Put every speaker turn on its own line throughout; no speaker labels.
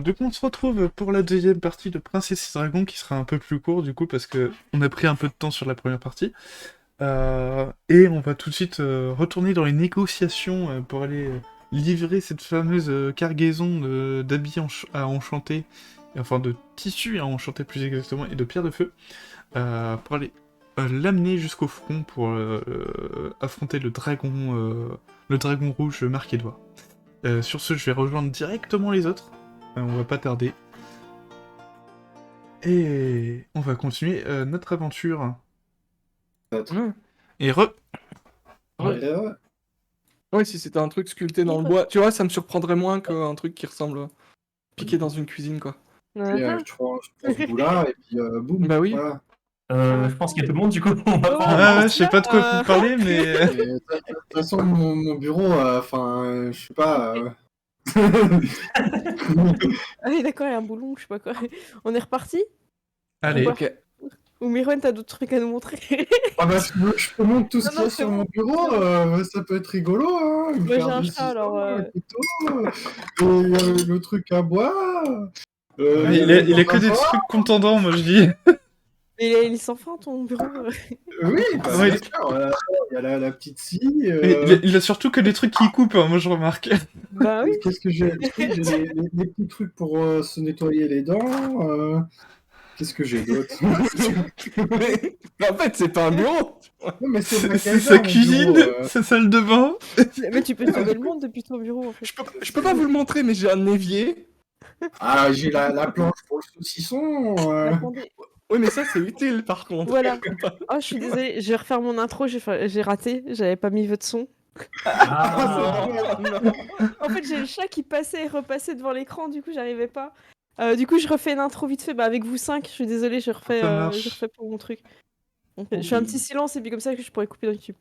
Donc on se retrouve pour la deuxième partie de Princesse et Dragon qui sera un peu plus court du coup parce que on a pris un peu de temps sur la première partie. Et on va tout de suite retourner dans les négociations pour aller livrer cette fameuse cargaison d'habits à enchanter, enfin de tissus à enchanter plus exactement, et de pierres de feu, pour aller l'amener jusqu'au front pour affronter le dragon rouge marqué doigt. Sur ce, je vais rejoindre directement les autres. On va pas tarder. Et on va continuer notre aventure.
Mmh.
Et re...
Ouais. Ouais, si c'était un truc sculpté dans le bois, tu vois, ça me surprendrait moins qu'un truc qui ressemble piqué dans une cuisine, quoi.
Tu prends ce bout-là et puis boum.
Bah oui.
Voilà.
Je pense qu'il y a tout le monde, du coup, on va
Ah
prendre.
ouais, je sais pas de quoi vous parlez, mais...
Et de toute façon, mon bureau, enfin, je sais pas.
Ah oui, d'accord, il y a un boulon, je sais pas quoi. On est reparti?
Allez.
Ok.
Ou Mirwen, t'as d'autres trucs à nous montrer?
Ah bah, je te montre tout ce
Non,
qu'il y a
non, c'est
sur
bon.
mon bureau, ça peut être rigolo, hein. Une
Moi, j'ai
paire
un
de
chat,
ciseaux,
alors,
un couteau, et le truc à bois.
Il a que des trucs contendants, moi je dis.
Et il est sans fin, ton bureau?
Oui, bah,
Ouais,
bien sûr. Il y a la petite scie.
Il a surtout que des trucs qui coupent, hein, moi je remarque.
Bah oui.
Qu'est-ce que j'ai? J'ai les petits trucs pour se nettoyer les dents. Qu'est-ce que j'ai d'autre?
Mais en fait, c'est pas un bureau.
Non, mais c'est le
C'est
magasin,
sa
mon
cuisine,
bureau,
sa salle de bain.
Mais tu peux sauver le monde depuis ton bureau, en fait.
Je peux pas vous le montrer, mais j'ai un évier.
Ah, j'ai la planche pour le saucisson.
Attendez.
Oui, mais ça, c'est utile, par contre.
Voilà. Oh, je suis désolée, je vais refaire mon intro, j'ai raté, j'avais pas mis votre son.
Ah,
Non.
En fait, j'ai le chat qui passait et repassait devant l'écran, du coup, j'arrivais pas. Du coup, je refais une intro vite fait, bah avec vous 5, je suis désolée,
Ça marche.
je refais pour mon truc. Donc, je fais un petit silence et puis comme ça que je pourrais couper dans YouTube.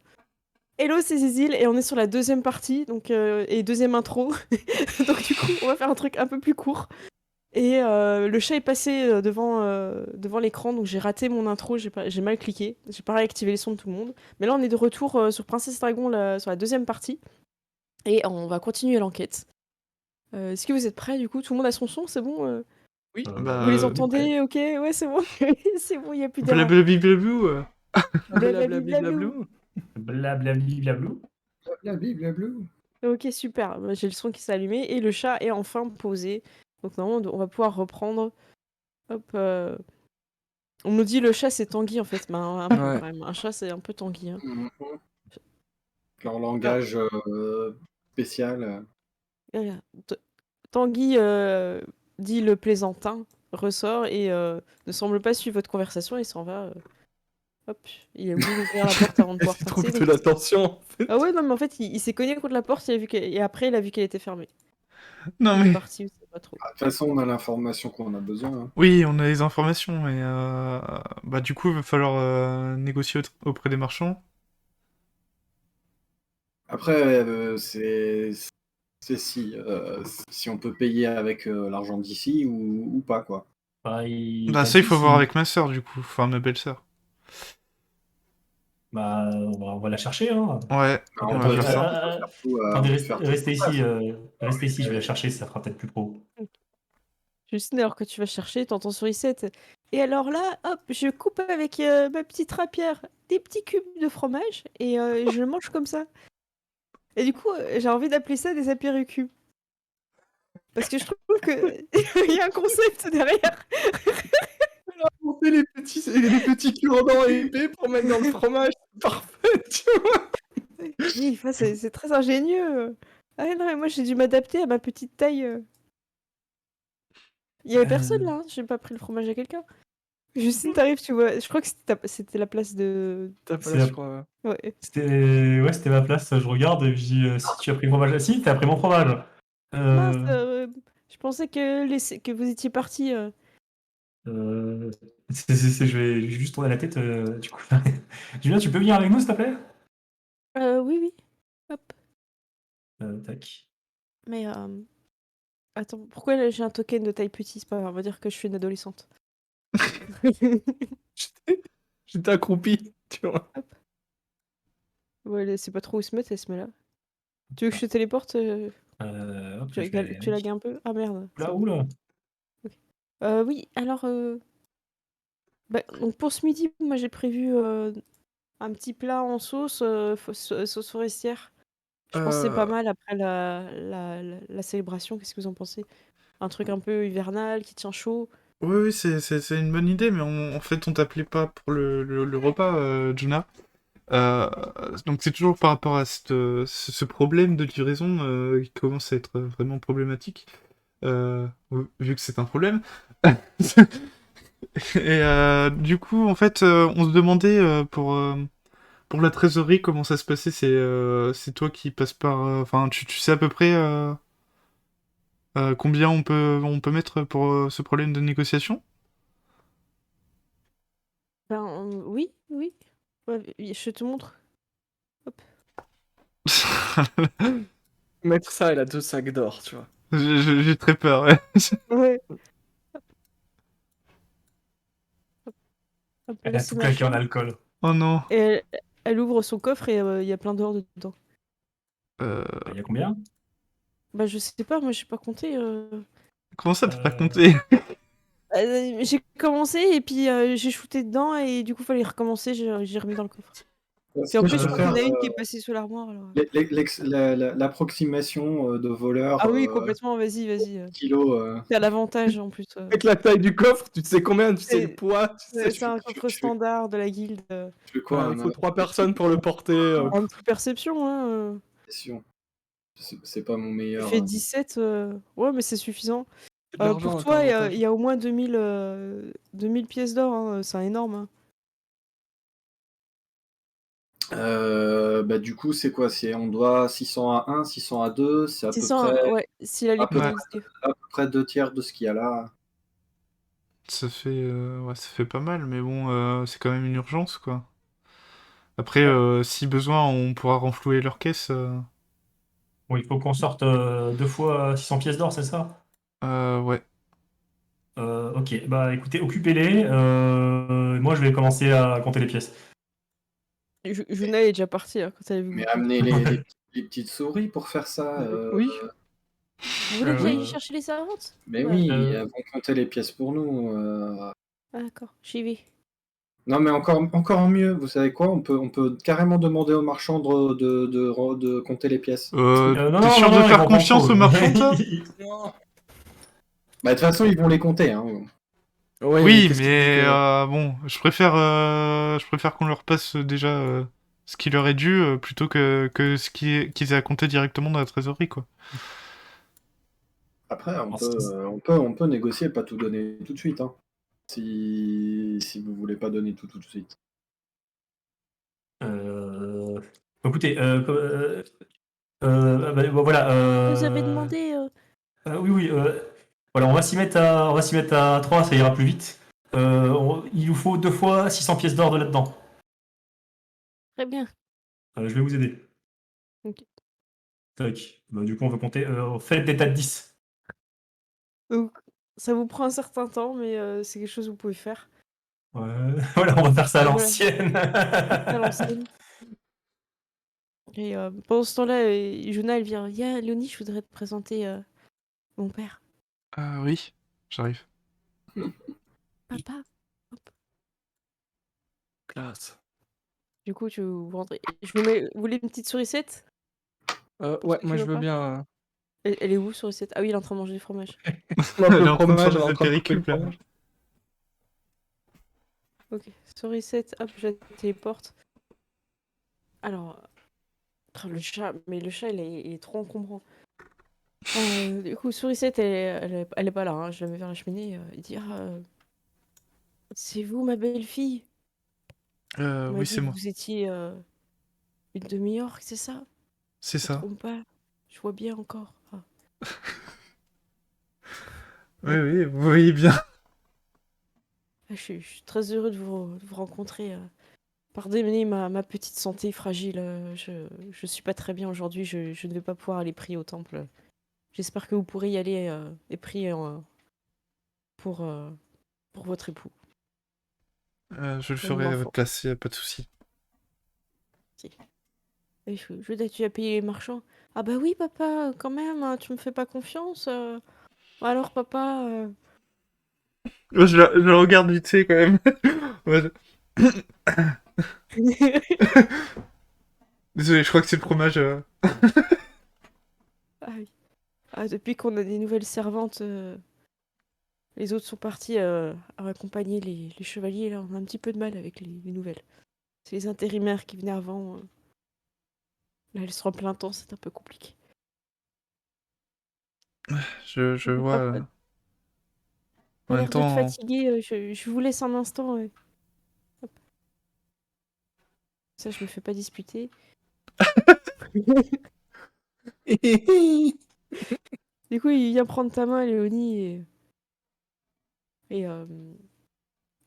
Hello, c'est Zizil et on est sur la deuxième partie, donc, et deuxième intro. Donc du coup, on va faire un truc un peu plus court. Et le chat est passé devant l'écran, donc j'ai raté mon intro, j'ai mal cliqué, j'ai pas réactivé les sons de tout le monde. Mais là, on est de retour sur Princesse Dragon, sur la deuxième partie, et on va continuer l'enquête. Est-ce que vous êtes prêts du coup? Tout le monde a son son, c'est bon?
Oui.
Bah,
Vous les entendez? Ok, ouais, c'est bon. C'est bon, il y a plus d'erreur.
Blablablou.
Blablablablou.
blablabli.
Blablabli.
Ok, super. Bah, j'ai le son qui s'est allumé et le chat est enfin posé. Donc normalement, on va pouvoir reprendre. Hop. On nous dit le chat c'est Tanguy en fait, mais un peu
Ouais.
quand même. Un chat c'est un peu Tanguy. Hein.
Mhm. Leur langage spécial.
Regarde. Tanguy dit le plaisantin, ressort et ne semble pas suivre votre conversation et s'en va. Hop, il a oublié d'ouvrir la porte avant de pouvoir
Il trouve
passer.
de
donc-
l'attention, en fait.
Ah ouais, non, mais en fait, il s'est cogné contre la porte et après, il a vu qu'elle était fermée.
Non
Il est
mais...
parti, je sais pas trop.
De toute façon, on a l'information qu'on a besoin. Hein.
Oui, on a les informations, mais... Bah du coup, il va falloir négocier auprès des marchands.
Après, c'est si on peut payer avec l'argent d'ici ou pas, quoi.
Bah,
Bah
pas de
ça, il faut voir
soucis.
avec ma sœur, du coup. Enfin, ma belle-sœur.
Bah, on va la chercher, hein.
Ouais,
Alors,
on
on
va
peut
faire ça.
faire tout,
Attendez,
faire tout
restez
sur
ici,
place.
restez ici, je vais la chercher, ça fera peut-être plus pro.
Justine, alors que tu vas chercher, t'entends sur i7. Et alors là, hop, je coupe avec ma petite rapière des petits cubes de fromage et je le mange comme ça. Et du coup, j'ai envie d'appeler ça des apéricubes. Parce que je trouve que il y a un concept derrière.
Monter les petits cure-dents épais pour mettre dans le fromage. Parfait, tu vois.
Oui, enfin, c'est très ingénieux. Ah non, mais moi j'ai dû m'adapter à ma petite taille. Il y avait personne là, hein. J'ai pas pris le fromage à quelqu'un. Justine, t'arrives, tu vois. Je crois que c'était la place de.
T'as pas
C'est
là,
la-
je crois.
Ouais.
C'était ma place, je regarde et je dis si tu as pris le fromage. Ah, si, t'as pris mon fromage.
Mince,
Euh,
je pensais que vous étiez parti.
euh, je vais juste tourner la tête du coup. Julien, tu peux venir avec nous, s'il te plaît?
Oui, oui. Hop.
Tac.
Mais attends, pourquoi là, j'ai un token de taille petite? C'est pas grave, on va dire que je suis une adolescente.
J'étais accroupi, tu vois.
Ouais, elle sait pas trop où se mettre, elle se met là. Tu veux que je te téléporte?
Hop,
Tu, tu lagues un peu? Ah merde.
Oula,
c'est bon.
oula.
Oui, alors, donc pour ce midi, moi j'ai prévu un petit plat en sauce, sauce forestière. Je pense que c'est pas
Euh,
mal après la célébration. Qu'est-ce que vous en pensez? Un truc un peu hivernal qui tient chaud.
Oui, oui, c'est une bonne idée, mais en fait, on t'appelait pas pour le repas, Juna. Euh, donc c'est toujours par rapport à ce problème de livraison qui commence à être vraiment problématique, vu que c'est un problème. Et du coup, en fait, on se demandait pour la trésorerie comment ça se passait. C'est toi qui passes par... Enfin, tu sais à peu près combien on peut mettre pour ce problème de négociation?
Oui, oui. Ouais, je te montre. Hop.
Mettre ça, elle a 2 sacs d'or, tu vois.
J'ai très peur, ouais.
Ouais. Hop,
Elle
là
a
c'est
tout
ma
claqué en
chambre.
alcool.
Oh non.
Et elle ouvre son coffre et il y a plein d'or dedans.
Euh,
Il y a combien?
Bah je sais pas, moi j'ai pas compté.
Comment ça, t'as pas
Euh,
compté?
J'ai commencé et puis j'ai shooté dedans et du coup fallait recommencer, j'ai remis dans le coffre.
Ce
Et en
que
plus
je
je
peux
crois qu'il y
faire,
en a une qui est passée sous l'armoire alors.
l'approximation de voleurs,
Ah oui, complètement, vas-y, vas-y.
kilos.
T'as l'avantage en plus.
Avec la taille du coffre, tu sais combien, tu sais le
C'est
poids, tu sais.
c'est un coffre standard de la guilde.
Je fais quoi,
Il faut 3 personnes pour le porter.
Un petit perception, hein.
application. C'est pas mon
Tu
meilleur.
fais 17, ouais, mais c'est suffisant.
C'est de l'argent,
Pour
hein,
toi,
t'as
il
avantage.
y a au moins 2000 pièces d'or, hein, c'est énorme. Hein.
Bah, du coup, c'est quoi? On doit 600 à 1, 600 à 2, c'est
600, ouais, s'il a
à peu,
Ouais.
l'épée.
à peu près 2 tiers de ce qu'il y a là.
Ouais, ça fait pas mal, mais bon, c'est quand même une urgence, quoi. Après,
Ouais.
si besoin, on pourra renflouer leur caisse.
Bon, il faut qu'on sorte 2 fois 600 pièces d'or, c'est ça?
Ouais.
Ok, bah écoutez, occupez-les. Moi, je vais commencer à compter les pièces.
Juna est déjà partie hein, quand elle a vu
Mais
beaucoup.
amener les petites souris pour faire ça.
Oui.
Vous voulez que j'aille
Euh,
chercher les servantes?
Mais
Bah,
oui,
euh,
elles vont compter les pièces pour nous.
ah, d'accord, j'y vais.
Non, mais encore mieux, vous savez quoi? On peut carrément demander aux marchands de compter les pièces.
non,
T'es
non,
sûr
non,
de
non, ils
faire
vont prendre
confiance
trop.
aux marchands, toi?
Non.
Bah, de toute façon, ils vont les compter. Hein.
Ouais, mais
Oui,
qu'est-ce qui dit
mais
que.
bon, je préfère qu'on leur passe déjà ce qui leur est dû plutôt que qu'ils aient à compter directement dans la trésorerie, quoi.
Après, on
Alors,
peut, on peut négocier, pas tout donner tout de suite. Hein. Si vous voulez pas donner tout de suite.
euh, Écoutez, bon, voilà.
Vous avez demandé.
Oui, oui. Voilà, on va s'y mettre à 3, ça ira plus vite. Il nous faut 2 fois 600 pièces d'or de là-dedans.
Très bien.
Je vais vous aider.
Ok.
Tac. Bah, du coup, on veut compter. Faites des tas de 10.
Donc, ça vous prend un certain temps, mais c'est quelque chose que vous pouvez faire.
Ouais. Voilà, on va faire ça à
Voilà,
l'ancienne.
à l'ancienne. Et pendant ce temps-là, Juna, elle vient. Ya, Léonie, je voudrais te présenter mon père.
Ah oui, j'arrive.
Papa. Hop.
Classe.
Du coup, vous rentrez. Vous voulez une petite sourisette? Pour
Ouais,
ceux qui
moi je
veulent
veux
pas?
bien.
Elle est où, sourisette? Ah oui, elle est en train de manger du fromage.
Un peu
Elle est
le
en train de
fromage,
faire
elle est en
sa
train de couper le
péricule, là.
fromage.
Ok, sourisette, hop, je la téléporte. Alors, le chat, mais le chat, il est trop encombrant. Du coup, sourisette, elle est pas là, hein, je la mets vers la cheminée. Il dit, ah, c'est vous, ma belle-fille? On m'a
Oui,
dit
c'est
que
moi.
vous étiez une demi-orque, c'est ça?
C'est
Je me
ça.
trompe pas? Je vois bien encore. Ah.
Oui, oui, vous voyez bien.
Ah, je suis très heureux de vous rencontrer. Pardonnez ma petite santé fragile. Je suis pas très bien aujourd'hui. Je ne vais pas pouvoir aller prier au temple. J'espère que vous pourrez y aller et prier pour, euh, pour votre époux.
Je le
Pour mon
ferai à votre
enfant.
place, y a pas de souci.
Si. Et tu as payé les marchands? Ah bah oui, papa, quand même, hein, tu me fais pas confiance. Alors, papa.
Moi, je la regarde vite fait quand même. En mode, Désolé, je crois que c'est le fromage.
Ah oui. Ah, depuis qu'on a des nouvelles servantes, les autres sont partis à accompagner les chevaliers. Là, on a un petit peu de mal avec les nouvelles. C'est les intérimaires qui venaient avant. Là, elles sont en plein temps, c'est un peu compliqué.
Je vois. En
T'as
même
l'air d'être
temps,
fatigué. Je vous laisse un instant. Hop. Ça, je me fais pas disputer. Du coup, il vient prendre ta main, Léonie, et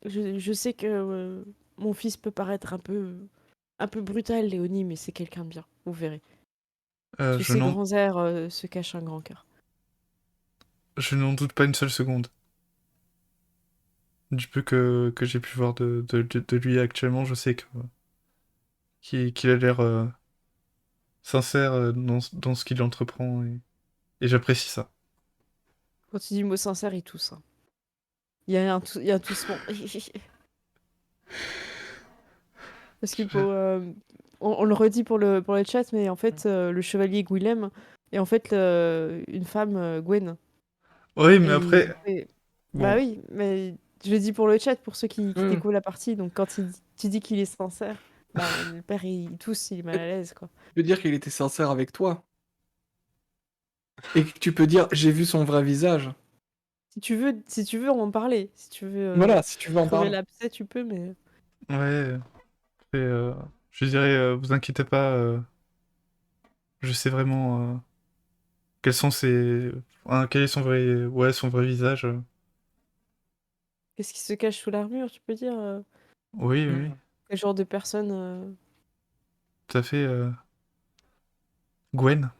je sais que mon fils peut paraître un peu brutal, Léonie, mais c'est quelqu'un de bien, vous verrez. Sous
je
ces
n'en
grands airs se cache un grand cœur.
je n'en doute pas une seule seconde. Du peu que j'ai pu voir de lui actuellement, je sais qu'il a l'air sincère dans ce qu'il entreprend et j'apprécie ça.
Quand tu dis le mot sincère, il tousse, hein. Il y a un toussement. Parce que on le redit pour le chat, mais en fait, le chevalier Gwylem est en fait une femme, Gwen.
Oui, mais
Et,
après,
bah
bon,
oui, mais je le dis pour le chat, pour ceux qui
Hmm.
découvrent la partie. Donc quand tu dis qu'il est sincère, bah le père il tousse, il est mal à l'aise, quoi.
Tu peux dire qu'il était sincère avec toi. Et que tu peux dire, j'ai vu son vrai visage.
Si tu veux en parler, si tu veux
Voilà, si tu veux en
crever
parler.
l'abcès, tu peux, mais
ouais, et, je dirais, vous inquiétez pas, je sais vraiment quels sont quel est son vrai visage.
qu'est-ce qui se cache sous l'armure, tu peux dire
Oui, oui, oui,
Hmm.
quel genre de personne
tout à fait. Gwen?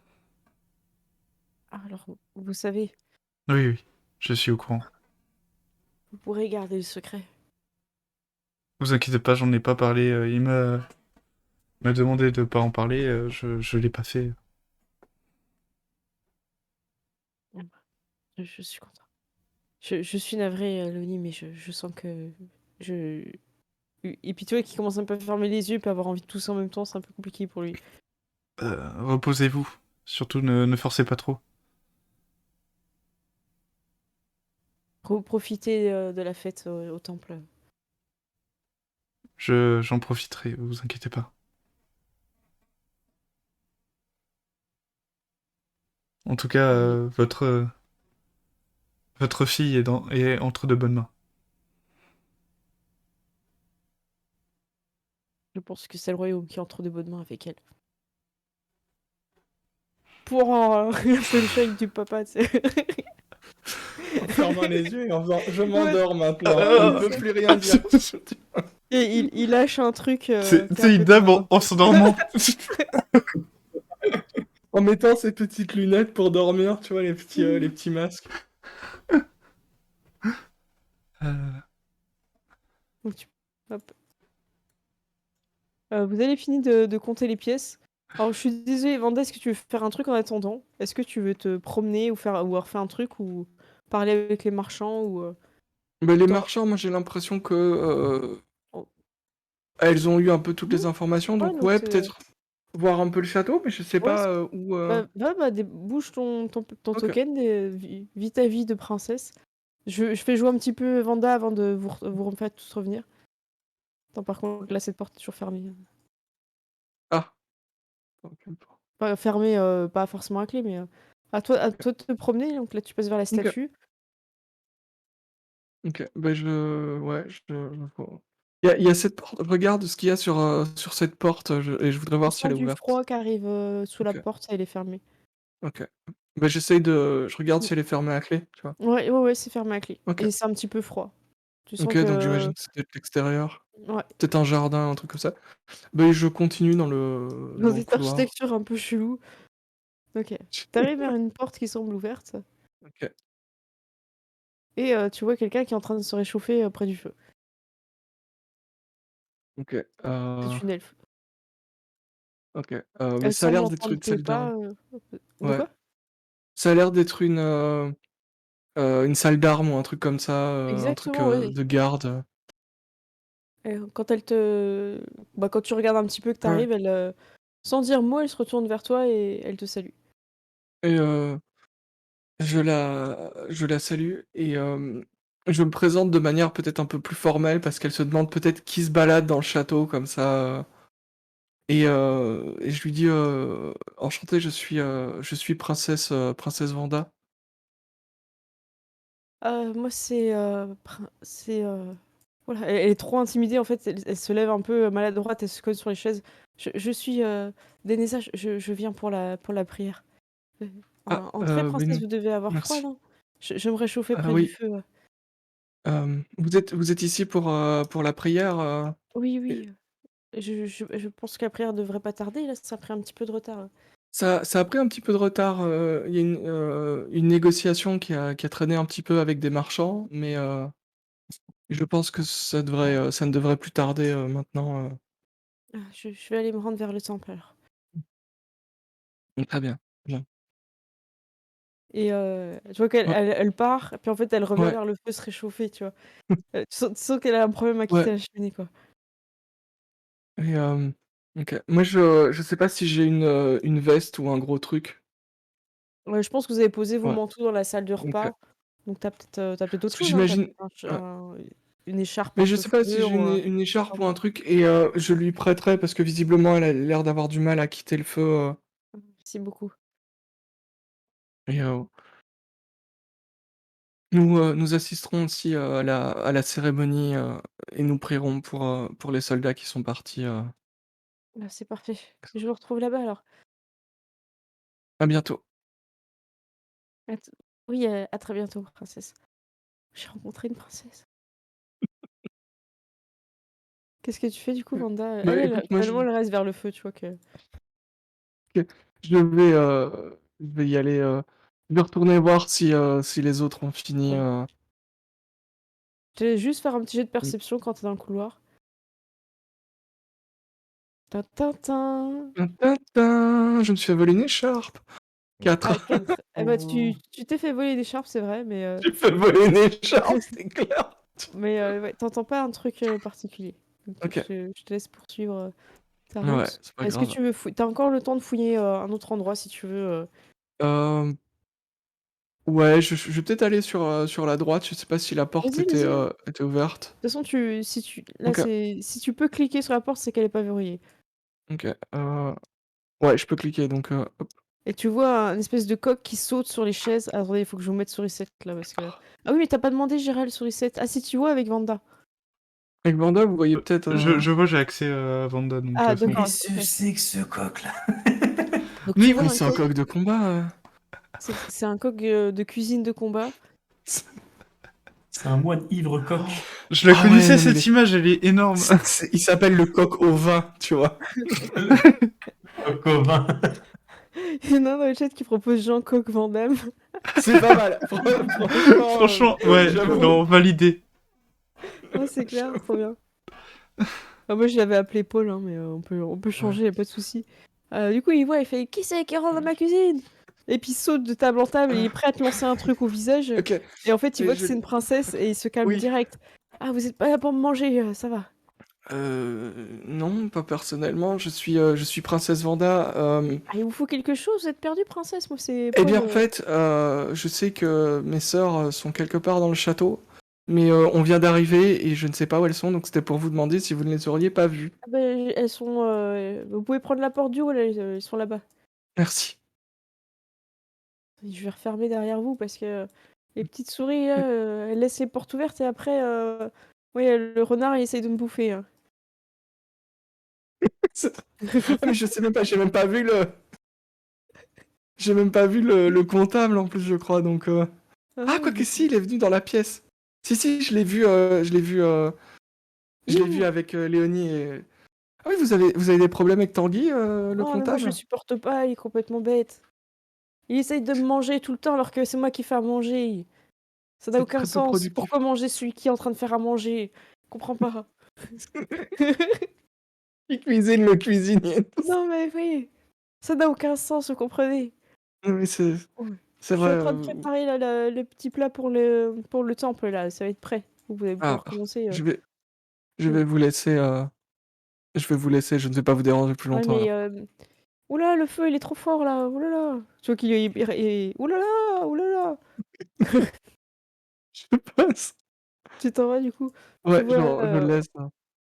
Ah, alors, vous savez,
Oui, oui, je suis au courant.
vous pourrez garder le secret.
Vous inquiétez pas, j'en ai pas parlé. Il m'a demandé de pas en parler, je l'ai pas fait.
Ah bah, je suis contente. Je suis navrée, Léonie, mais je sens que je et puis tu vois, qui commence un peu à fermer les yeux, puis avoir envie de tousser en même temps, c'est un peu compliqué pour lui.
Reposez-vous. Surtout, ne forcez pas trop.
Profiter de la fête au temple.
J'en profiterai, vous inquiétez pas. En tout cas,
Et
votre fille est entre de bonnes mains.
je pense que c'est le royaume qui est entre de bonnes mains avec elle. Pour un peu le shake du papa, tu sais.
En fermant les yeux et en faisant, je
Ouais,
m'endors maintenant.
ouais,
Il ne
c'est
veut
ça.
plus rien dire.
Et il lâche un truc qui est un
C'est une
peu
dame
trop.
en s'endormant.
En mettant ses petites lunettes pour dormir, tu vois, les petits masques.
Euh,
Donc hop. Vous avez fini de compter les pièces. Alors, je suis désolée, Vanda, est-ce que tu veux faire un truc en attendant? Est-ce que tu veux te promener ou refaire un truc ou parler avec les marchands ou
Mais les
t'en-
marchands, moi j'ai l'impression que
oh,
elles ont eu un peu toutes
mhm.
les informations,
Ouais,
donc
donc
ouais, peut-être voir un peu le château, mais je sais
ouais,
pas où.
bouge ton
Ok,
token, vis ta vie de princesse. Je fais jouer un petit peu Vanda avant de vous refaire tous revenir. Attends, par contre, là, cette porte est toujours fermée.
ah, ok,
Enfin, fermée, pas forcément à clé, mais à toi de te promener. Donc là, tu passes vers la
ok,
statue.
ok. Ben ouais, il y a cette porte. Regarde ce qu'il y a sur cette porte, et je voudrais
Tu
voir si elle
sens
est
du
ouverte.
froid qui arrive sous la
Ok,
porte, elle est fermée.
ok. Ben je regarde
Mm.
si elle est fermée à clé, tu vois.
Ouais, ouais, ouais, c'est fermé à clé.
Ok,
Et c'est un petit peu froid. Tu sens
ok, donc
que.
j'imagine que c'est peut-être l'extérieur,
Ouais,
peut-être un jardin, un truc comme ça. Ben je continue
dans
dans le
cette
couloir.
architecture un peu chelou. Ok. T'arrives vers une porte qui semble ouverte
Ok,
et tu vois quelqu'un qui est en train de se réchauffer près du feu.
ok.
C'est une elfe.
Ok. Mais
Elle
ça a l'air
semble
d'être
entendre
une
tes
salle
pas.
d'armes.
De
Ouais.
quoi?
Ça a l'air d'être une salle d'armes ou un truc comme ça, un truc
Exactement, oui.
de garde.
Et quand elle te bah, quand tu regardes un petit peu que tu
Ouais.
arrives, elle, sans dire mot, elle se retourne vers toi et elle te salue.
Et je la salue et je me présente de manière peut-être un peu plus formelle parce qu'elle se demande peut-être qui se balade dans le château comme ça. Et je lui dis enchanté, je suis princesse Vanda.
Moi, voilà, elle est trop intimidée, en fait, elle se lève un peu, maladroite, elle se cogne sur les chaises. Je suis, Dénessa, je viens pour la prière. Heu,
Ah,
Entrez princesse,
oui,
vous devez avoir froid,
merci.
non? Je me réchauffais
Ah
près du
oui,
feu,
vous êtes ici pour la prière,
Oui,
et
oui, je pense que la prière devrait pas tarder, là, ça a pris un petit peu de retard, là.
ça a pris un petit peu de retard, il y a une négociation qui a traîné un petit peu avec des marchands, mais je pense que ça ne devrait plus tarder, maintenant.
Je vais aller me rendre vers le temple, alors.
Très bien, bien.
Et je vois qu'elle
Ouais,
elle part, puis en fait, elle revient
ouais,
vers le feu se réchauffer, tu vois? Tu sens qu'elle a un problème à quitter
ouais
la cheminée, quoi.
et OK. Moi, je sais pas si j'ai une veste ou un gros truc.
Ouais, je pense que vous avez posé vos
Ouais,
manteaux dans la salle de
OK.
repas, donc tu peut-être autre
Parce que
chose, hein? Tu
j'imagine
peut-être
ouais,
une écharpe
mais
un
je
peu
sais pas si j'ai
fleur ou
une
je sais pas
écharpe ou un
moi.
truc et je lui prêterai parce que visiblement elle a l'air d'avoir du mal à quitter le feu,
Merci beaucoup.
et nous assisterons aussi, à la cérémonie, et nous prierons pour les soldats qui sont partis.
Bah, c'est parfait. Je vous retrouve là-bas, alors.
À bientôt.
À t Oui, à très bientôt, princesse. J'ai rencontré une princesse. Qu'est-ce que tu fais, du coup, Vanda?
Bah, écoute, moi je
Finalement, elle reste vers le feu, tu vois que
OK, je vais y aller, je vais retourner voir si les autres ont fini,
ouais. Je te laisse juste faire un petit jet de
mmh.
perception quand t'es dans le couloir. Tin tin tin.
Tin tin tin, je me suis fait voler une écharpe. 4.
Ah, 4. Eh bah,
Oh.
tu t'es fait voler l'écharpe, c'est vrai,
J'ai fait voler une écharpe, c'est clair.
ouais, tu pas un truc, particulier. Donc
OK.
je te laisse poursuivre, ta
Ouais,
route.
c'est pas
Est-ce que
grave.
tu veux fouiller? T'as encore le temps de fouiller, un autre endroit si tu veux.
Hem, ouais, je vais peut-être aller sur la droite, je sais pas si la porte
Vas-y, hein.
était ouverte.
De toute façon, si tu là,
OK,
c'est si tu peux cliquer sur la porte, c'est qu'elle est pas verrouillée.
OK, ouais, je peux cliquer donc hop.
Et tu vois un espèce de coq qui saute sur les chaises. Attendez, il faut que je vous mette sur reset là parce que ah oui, mais t'as pas demandé Gérald sur reset. Ah si, tu vois avec Vanda.
Avec Vanda, vous voyez peut-être
Je vois, j'ai accès à Vanda, donc
Ah
c'est bon.
d'accord,
Qu'est-ce que
OK.
c'est que ce coq-là?
Donc tu
Mais
vois
mais
un
c'est un
coq,
coq de combat,
c'est un coq, de cuisine de combat.
C'est un moine ivre coq.
je la
Ah ouais,
connaissais,
non mais
cette image, elle est énorme.
il s'appelle le coq au vin, tu vois?
Coq au vin.
Il y en a un dans le chat qui propose Jean Coq Van Damme.
C'est pas mal, franchement,
Franchement, ouais,
j'avoue.
non, validé.
Ah c'est clair, trop bien. Ah, moi je l'avais appelé Paul, hein, mais on peut
Ouais.
changer, y a pas de souci. Du coup, il voit, il fait: «Qui c'est qui rentre dans ma cuisine?» Et puis il saute de table en table, et il est prêt à te lancer un truc au visage,
OK,
et en fait, il
et
voit que
je
c'est une princesse et il se calme
oui.
direct. «Ah, vous êtes pas là pour me manger, ça va».
Non, pas personnellement, je suis princesse Vanda,
«Ah, il vous faut quelque chose? Vous êtes perdue, princesse? Moi, c'est
eh
Paul,
bien, en fait, je sais que mes sœurs, sont quelque part dans le château, mais on vient d'arriver et je ne sais pas où elles sont, donc c'était pour vous demander si vous ne les auriez pas vues.
Ah bah, elles sont, vous pouvez prendre la porte du hall, elles sont là-bas».
Merci.
Je vais refermer derrière vous parce que les petites souris là, elles laissent les portes ouvertes et après, ouais, le renard il essaye de me bouffer, hein.
Ah mais je sais même pas, j'ai même pas vu le comptable en plus, je crois, donc ah
Ah,
quoique si, il est venu dans la pièce. Si, si, je l'ai vu
ouh!
avec, Léonie et ah oui, vous avez des problèmes avec Tanguy, le
Non, mais moi je le
comptable?
supporte pas, il est complètement bête. Il essaye de me manger tout le temps alors que c'est moi qui fais à manger. Ça n'a
C'est
aucun
très peu
sens.
productif.
Pourquoi manger celui qui est en train de faire à manger? Je comprends pas.
Il cuisine le cuisinier.
Non, mais oui, ça n'a aucun sens, vous comprenez?
Oui, c'est
Ouais.
c'est
Je suis
vrai.
en train de préparer là, le petit plat pour le temple, là, ça va être prêt. Vous allez pouvoir commencer.
Je vais je
Mm.
vais vous laisser. Je vais vous laisser. Je ne vais pas vous déranger plus
Ouais,
longtemps
mais
alors.
oula, le feu, il est trop fort là. Oulala. Tu vois qu'il est. Oulala, oulala.
Je passe.
Tu t'en vas du coup. Tu
Ouais,
vois
je le laisse.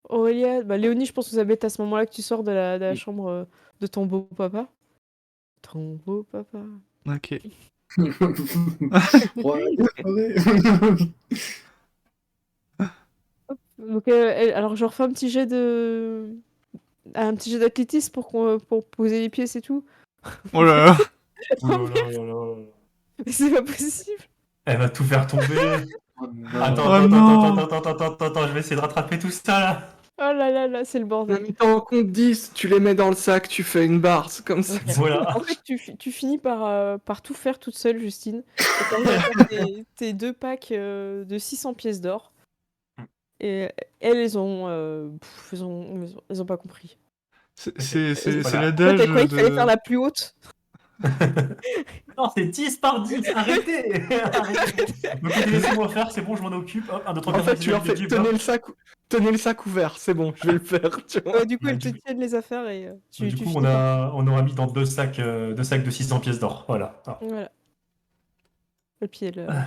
Aurélia, bah Léonie, je pense que ça va être à ce moment-là que tu sors de la
Oui.
chambre de ton beau papa. Ton beau papa.
Ok.
Donc, alors je refais un petit jet d'athlétisme pour poser les pieds, c'est tout.
Oh là là.
Oh là là là là.
Mais c'est pas possible.
Elle va tout faire tomber. Attends,
Oh
attends,
non.
attends, attends, attends, attends, attends, je vais essayer de rattraper tout ça là.
Oh là là là, c'est le
En
bordel.
mettant en compte 10, tu les mets dans le sac, tu fais une barre, c'est comme ça.
Ok.
Voilà.
En fait, tu finis par tout faire toute seule, Justine. Et t'arrives à faire tes 2 packs de 600 pièces d'or. Et elles ont pas compris.
C'est
pas grave.
l'adage
Toi, t'as croyais qu'il fallait faire
de...
la plus haute?
Non, c'est 10 par 10, arrêtez. Arrêtez. Donc, écoutez, laissez-moi faire, c'est bon, je m'en occupe. Hop, 1, 2, 3,
En
4,
fait,
5, 6,
tu leur
7,
fais
8, 9, 10, hop.
tenez le sac ouvert, c'est bon, je vais le faire, tu vois.
Du coup,
Bah,
elles te
du-
tiennent les affaires et tu
Du coup,
finis par.
on aura mis dans deux sacs de 600 pièces d'or. Voilà. Ah.
Voilà. Et puis
Ah,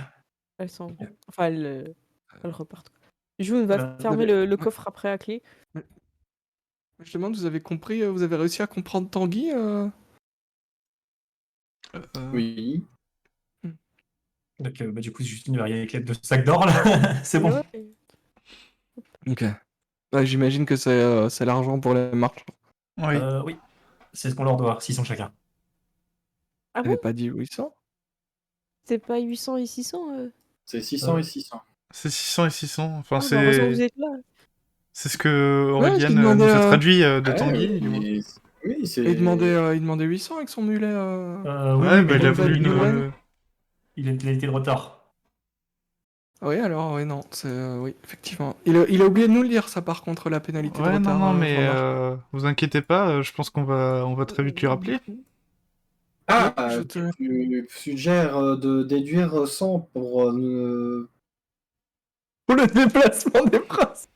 elles s'en vont.
ok.
Enfin, elles repartent. June va
Voilà.
fermer le coffre après à clé.
Je demande, vous avez compris, vous avez réussi à comprendre Tanguy
Oui.
Donc, du coup, Justine va arriver avec les deux sacs d'or là. C'est bon.
Ouais.
Ok. Ouais, j'imagine que c'est l'argent pour les marchands.
Oui.
Oui, c'est ce qu'on leur doit, 600 chacun.
Ah
T'avais
bon?
pas dit 800?
C'est pas 800 et 600
C'est 600 et 600.
C'est 600 et 600. Enfin,
Ah, bah, heureusement que vous
c'est...
êtes là.
C'est ce que
Ouais, je lui
Aurélien
demandais,
nous a traduit de
Ouais,
Tanguy, du moins.
mais- Oui, c'est.
il demandait 800 avec son mulet.
Oui,
Ouais,
oui,
bah
mais
il a
Bonne
voulu
fête, Nolwenn.
nous...
il a été de retard.
Oui, alors, oui, non, oui, effectivement. Il a oublié de nous le dire, ça, par contre, la pénalité de
Ouais, non,
retard
non,
sur
mais
le marché.
vous inquiétez pas, je pense on va très vite lui rappeler.
Ah,
Oui, je te...
tu suggères de déduire 100 pour.
Pour le déplacement des princes.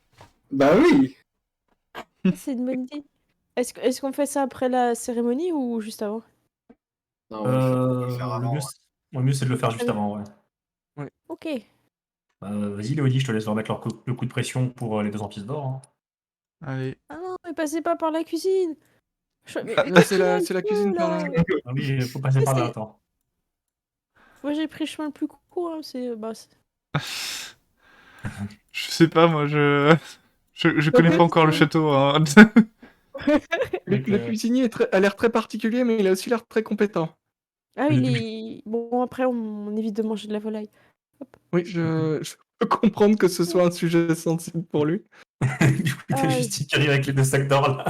Bah oui.
Ah, c'est une bonne idée. Est-ce qu'on fait ça après la cérémonie ou juste avant?
Non, il faut le faire
Le
avant.
mieux, le mieux, c'est de le faire juste
Allez.
avant. Ouais.
Ok.
Vas-y, Léonie, je te laisse leur mettre le coup de pression pour les 200 pièces d'or. Hein.
Allez.
Ah non, mais passez pas par la cuisine. Mais
Là,
qu'est-ce
c'est
qu'il y a,
la,
le
c'est la
feu,
cuisine par là.
là?
Ah oui, il faut passer
Mais
par là,
c'est-
attends.
Moi, j'ai pris le chemin le plus court. Hein,
Je sais pas, moi, je connais
Ouais,
pas encore le
c'est-
château, hein.
Donc,
Le cuisinier a l'air très particulier, mais il a aussi l'air très compétent.
Ah, il est. Bon, après, on évite de manger de la volaille.
Oui, je peux comprendre que ce soit un sujet sensible pour lui.
du coup, t'as
Ah,
Justine qui arrive avec les deux sacs d'or là.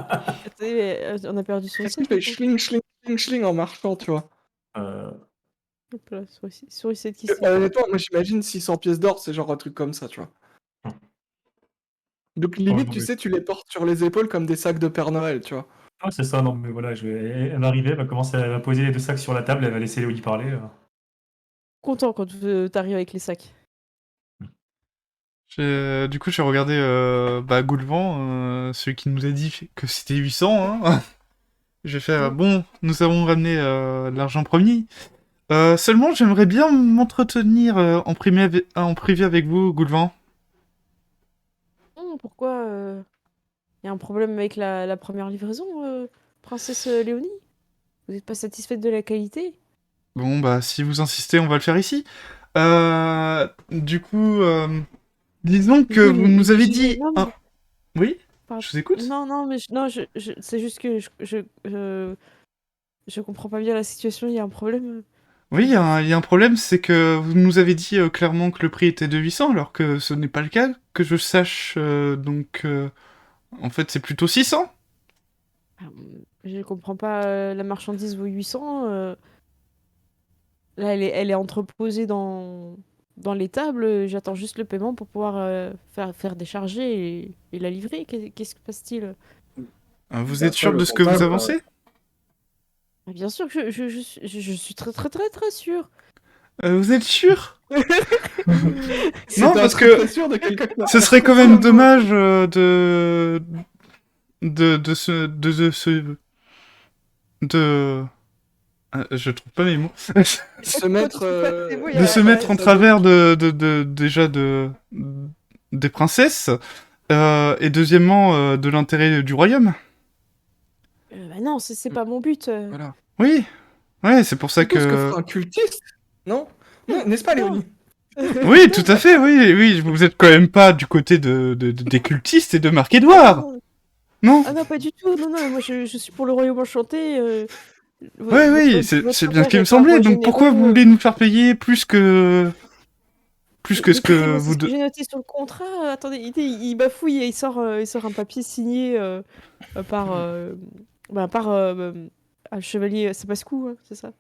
attendez, mais, on a perdu son
Est-ce qu'il
set.
fait schling, schling, schling, schling en marchant, tu vois?
Hop là, souris set qui s'est.
Honnêtement, moi j'imagine 600 pièces d'or, c'est genre un truc comme ça, tu vois. Donc limite,
non,
tu
mais-
sais, tu les portes sur les épaules comme des sacs de Père Noël, tu vois.
Ah, c'est ça, non, mais voilà, elle va arriver, elle va commencer à poser les deux sacs sur la table, elle va laisser Léonie parler.
Content quand t'arrives avec les sacs.
Du coup, j'ai regardé Goulvan, celui qui nous a dit que c'était 800, hein. J'ai fait, bon, nous avons ramené l'argent promis. Seulement, j'aimerais bien m'entretenir en privé avec vous, Goulvan.
Pourquoi y a un problème avec la première livraison, princesse Léonie? Vous n'êtes pas satisfaite de la qualité?
Bon, bah, si vous insistez, on va le faire ici. Du coup, disons que
Oui,
vous
mais
nous avez dit...
non, mais-
Oui,
Pardon.
je vous écoute.
Non, mais c'est juste que je comprends pas bien la situation, il y a un problème.
Oui, il y a un problème, c'est que vous nous avez dit clairement que le prix était de 800, alors que ce n'est pas le cas, que je sache, en fait, c'est plutôt 600.
Je comprends pas, la marchandise vaut 800. Là, elle est entreposée dans les tables, j'attends juste le paiement pour pouvoir faire décharger et la livrer. Qu'est-ce que se passe-t-il?
Vous
Bah,
êtes sûr
après,
de
le
ce que vous
comptable,
avancez?
Mais bien sûr que je suis très très très très sûre.
Vous êtes sûr?
C'est
Non,
un
parce
très
que
très sûr de quelqu'un qui n'a
ce
pas
serait quand
l'air
même
très
dommage de... je trouve pas mes mots.
se mettre
Il y
De
a
se
la
mettre en
place.
travers déjà des princesses, et deuxièmement de l'intérêt du royaume.
Bah non, c'est pas mon but.
Voilà.
Oui, ouais, c'est pour ça
C'est tout ce que
que...
fera un cultiste, non? Non, n'est-ce pas,
Non.
Léonie?
Oui, tout à fait, oui, oui, vous êtes quand même pas du côté des cultistes et de
Ah
Marc-Édouard,
non,
non?
ah non, pas du tout. Non, non, moi je suis pour le royaume enchanté.
Ouais, oui, c'est
Votre
bien ce
père
qui me
est un
semblait,
roi
donc pourquoi vous
généreux.
voulez nous faire payer plus que... Plus
Mais
que ce
écoutez,
que
moi, c'est
vous...
ce que j'ai noté sur le contrat. Attendez, il bafouille et il sort un papier signé par, le chevalier. C'est Pascou, hein, c'est ça?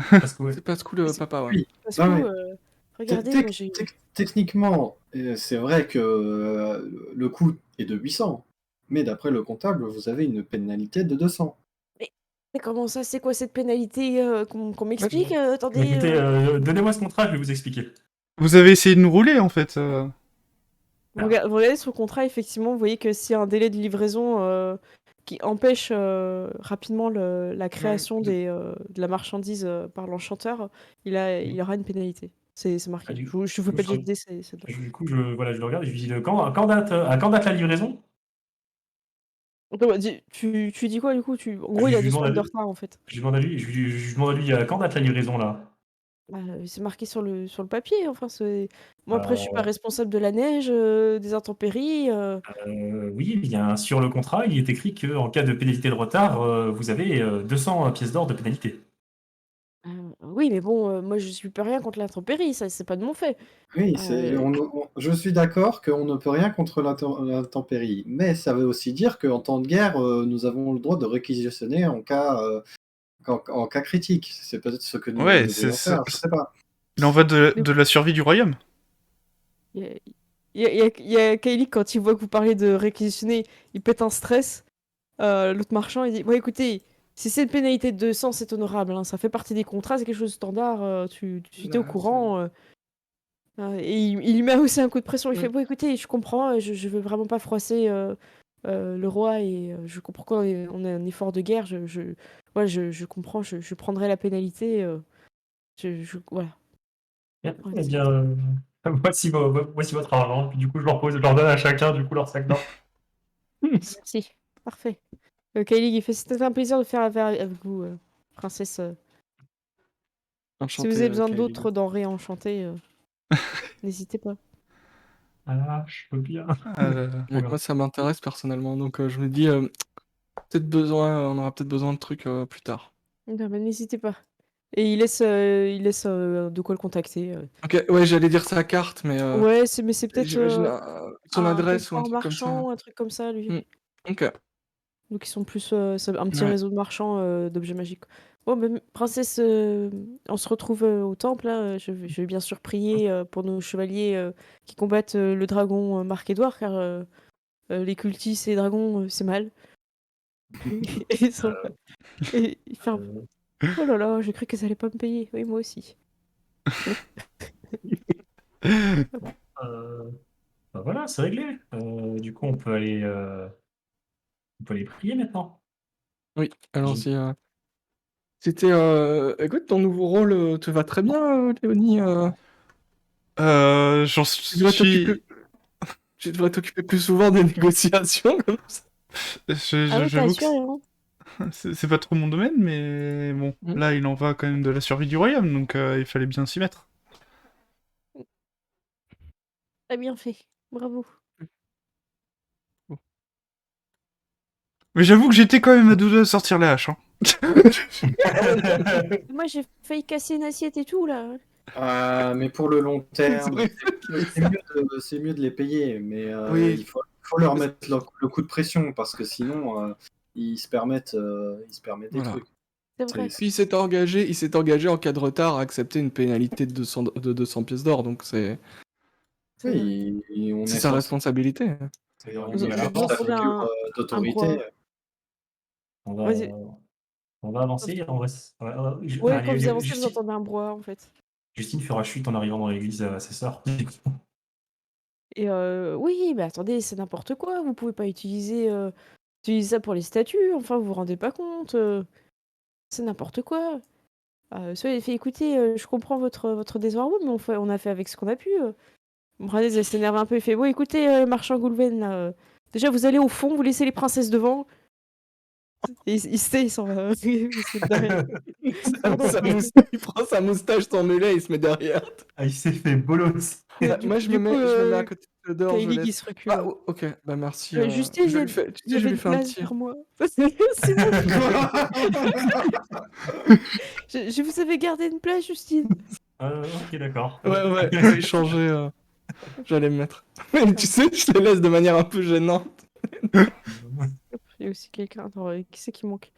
Parce que, ouais.
C'est pas ce coup le papa, ouais.
Oui.
Pascou,
Non, mais
regardez, moi j'ai.
techniquement, c'est vrai que le coût est de 800, mais d'après le comptable, vous avez une pénalité de 200.
Mais comment ça, c'est quoi cette pénalité qu'on m'explique?
Mais
Attendez.
écoutez, donnez-moi ce contrat, je vais vous expliquer.
Vous avez essayé de nous rouler, en fait.
Vous regardez sur le contrat, effectivement, vous voyez que s'il y a un délai de livraison qui empêche rapidement la création de la marchandise par l'enchanteur, il aura une pénalité. C'est marqué.
Ah,
Je vous fais pas de jet de dés, c'est dedans.
Du coup, voilà, je le regarde et je lui dis quand date la livraison?
Attends, bah, tu dis quoi du coup? En gros, il
Je
a
lui
2
demande
semaines
à
de
lui,
retard en fait.
je lui demande à lui, je lui demande à lui quand date la livraison là?
Bah, c'est marqué sur le papier. Enfin, moi après, je suis pas
Euh,
responsable de la neige, des intempéries.
oui, eh bien sur le contrat, il est écrit qu'en cas de pénalité de retard, vous avez 200 pièces d'or de pénalité.
Oui, mais bon, moi je suis pas rien contre l'intempérie, ça c'est pas de mon fait.
Oui,
Euh,
je suis d'accord qu'on ne peut rien contre l'intempérie, mais ça veut aussi dire qu'en temps de guerre, nous avons le droit de réquisitionner en cas critique. C'est peut-être ce que nous
Ouais,
devrions faire, je sais pas.
il en va de
Mais-
la survie du royaume.
Il y a, il y a Kylie, quand il voit que vous parlez de réquisitionner, il pète un stress. L'autre marchand, il dit: Bon, écoutez, si c'est une pénalité de 200, c'est honorable, hein, ça fait partie des contrats, c'est quelque chose de standard, tu étais au courant. Et il lui met aussi un coup de pression. Il fait: Bon, écoutez, je comprends, je veux vraiment pas froisser le roi et je comprends qu'on on est un effort de guerre. Ouais, je comprends, je prendrai la pénalité. Voilà.
Bien,
Ouais,
eh
c'est-
bien, voici votre argent. Puis du coup, je leur donne à chacun du coup leur sac d'or.
Merci. Parfait. Kylie, il fait: C'était un plaisir de faire affaire avec vous, princesse. Si
Enchanté,
vous avez besoin
Kylie.
d'autres denrées enchantées, n'hésitez pas.
Ah, je peux bien.
Ouais, moi, ça m'intéresse personnellement, donc je me dis, on aura peut-être besoin de trucs plus tard.
Non, mais n'hésitez pas. Et il laisse de quoi le contacter.
Ok, ouais, j'allais dire sa carte, mais
Ouais, mais c'est peut-être
j'imagine son
un
adresse ou un
comptoir
truc comme ça.
marchand, un truc comme ça, lui.
Hmm. Ok.
Donc ils sont plus c'est un petit
Ouais.
réseau de marchands d'objets magiques. Bon, ben, princesse, on se retrouve au temple, là. Je vais bien sûr prier pour nos chevaliers qui combattent le dragon Marc-Édouard, car les cultistes et les dragons, c'est mal. Et ils sont... et ils ferment.
Euh,
Oh là là, j'ai cru que ça allait pas me payer. Oui, moi aussi.
euh, bah voilà, c'est réglé. Du coup, on peut aller prier maintenant.
Oui, allons-y. C'était. Écoute, ton nouveau rôle te va très bien, Léonie.
J'en
Tu devrais t'occuper.
suis...
Tu devrais t'occuper plus souvent des négociations comme ça.
Ah ouais, t'es
J'avoue que
assuré, hein?
c'est pas trop mon domaine, mais bon,
Mm.
là, il en va quand même de la survie du royaume, donc il fallait bien s'y mettre.
T'as bien fait. Bravo.
Mais j'avoue que j'étais quand même à deux doigts de sortir la hache, hein.
Moi, j'ai failli casser une assiette et tout, là.
Mais pour le long terme,
C'est
c'est mieux de les payer, mais
Oui.
il faut leur mettre le coup de pression parce que sinon ils se permettent des
Voilà.
trucs.
C'est vrai.
C'est-
Puis il s'est engagé en cas de retard à accepter une pénalité de 200 pièces d'or, donc c'est
Oui, on est
sa
forcé-
responsabilité.
on
Vous
est
avez
force à
trouvé
figure
un
d'autorité.
On va,
Vas-y.
on va avancer.
Ouais, quand
allez,
vous avancez, vous
Justine,
entendez un brouhaha, en fait.
Justine fera chute en arrivant dans l'église à ses sœurs.
Et oui, mais attendez, c'est n'importe quoi, vous pouvez pas utiliser ça pour les statues, enfin, vous vous rendez pas compte, c'est n'importe quoi. Soit il fait: «Écoutez, je comprends votre désarroi, mais on a fait avec ce qu'on a pu». Branez, elle s'énerve un peu, il fait: «Bon écoutez, marchand Goulven là, déjà vous allez au fond, vous laissez les princesses devant». Et il se tait, il s'en va, il se met derrière. Pardon,
Il prend sa moustache, son mulet, il se met derrière.
Ah, il s'est fait bolos.
du
Moi,
coup du coup,
je me mets à côté de dehors, je
Kylie qui
laisse.
se recule.
Ok, bah merci.
Justine,
Je lui fais, tu
il y
sais, je
avait
lui
une
fais un
place
petit.
vers moi. C'est bon. Je vous avais gardé une place, Justine.
Ok, d'accord.
Ouais, j'ai changé. J'allais me mettre. Mais tu sais, je les laisse de manière un peu gênante.
Il y a aussi quelqu'un. Attends, qui c'est qui manque?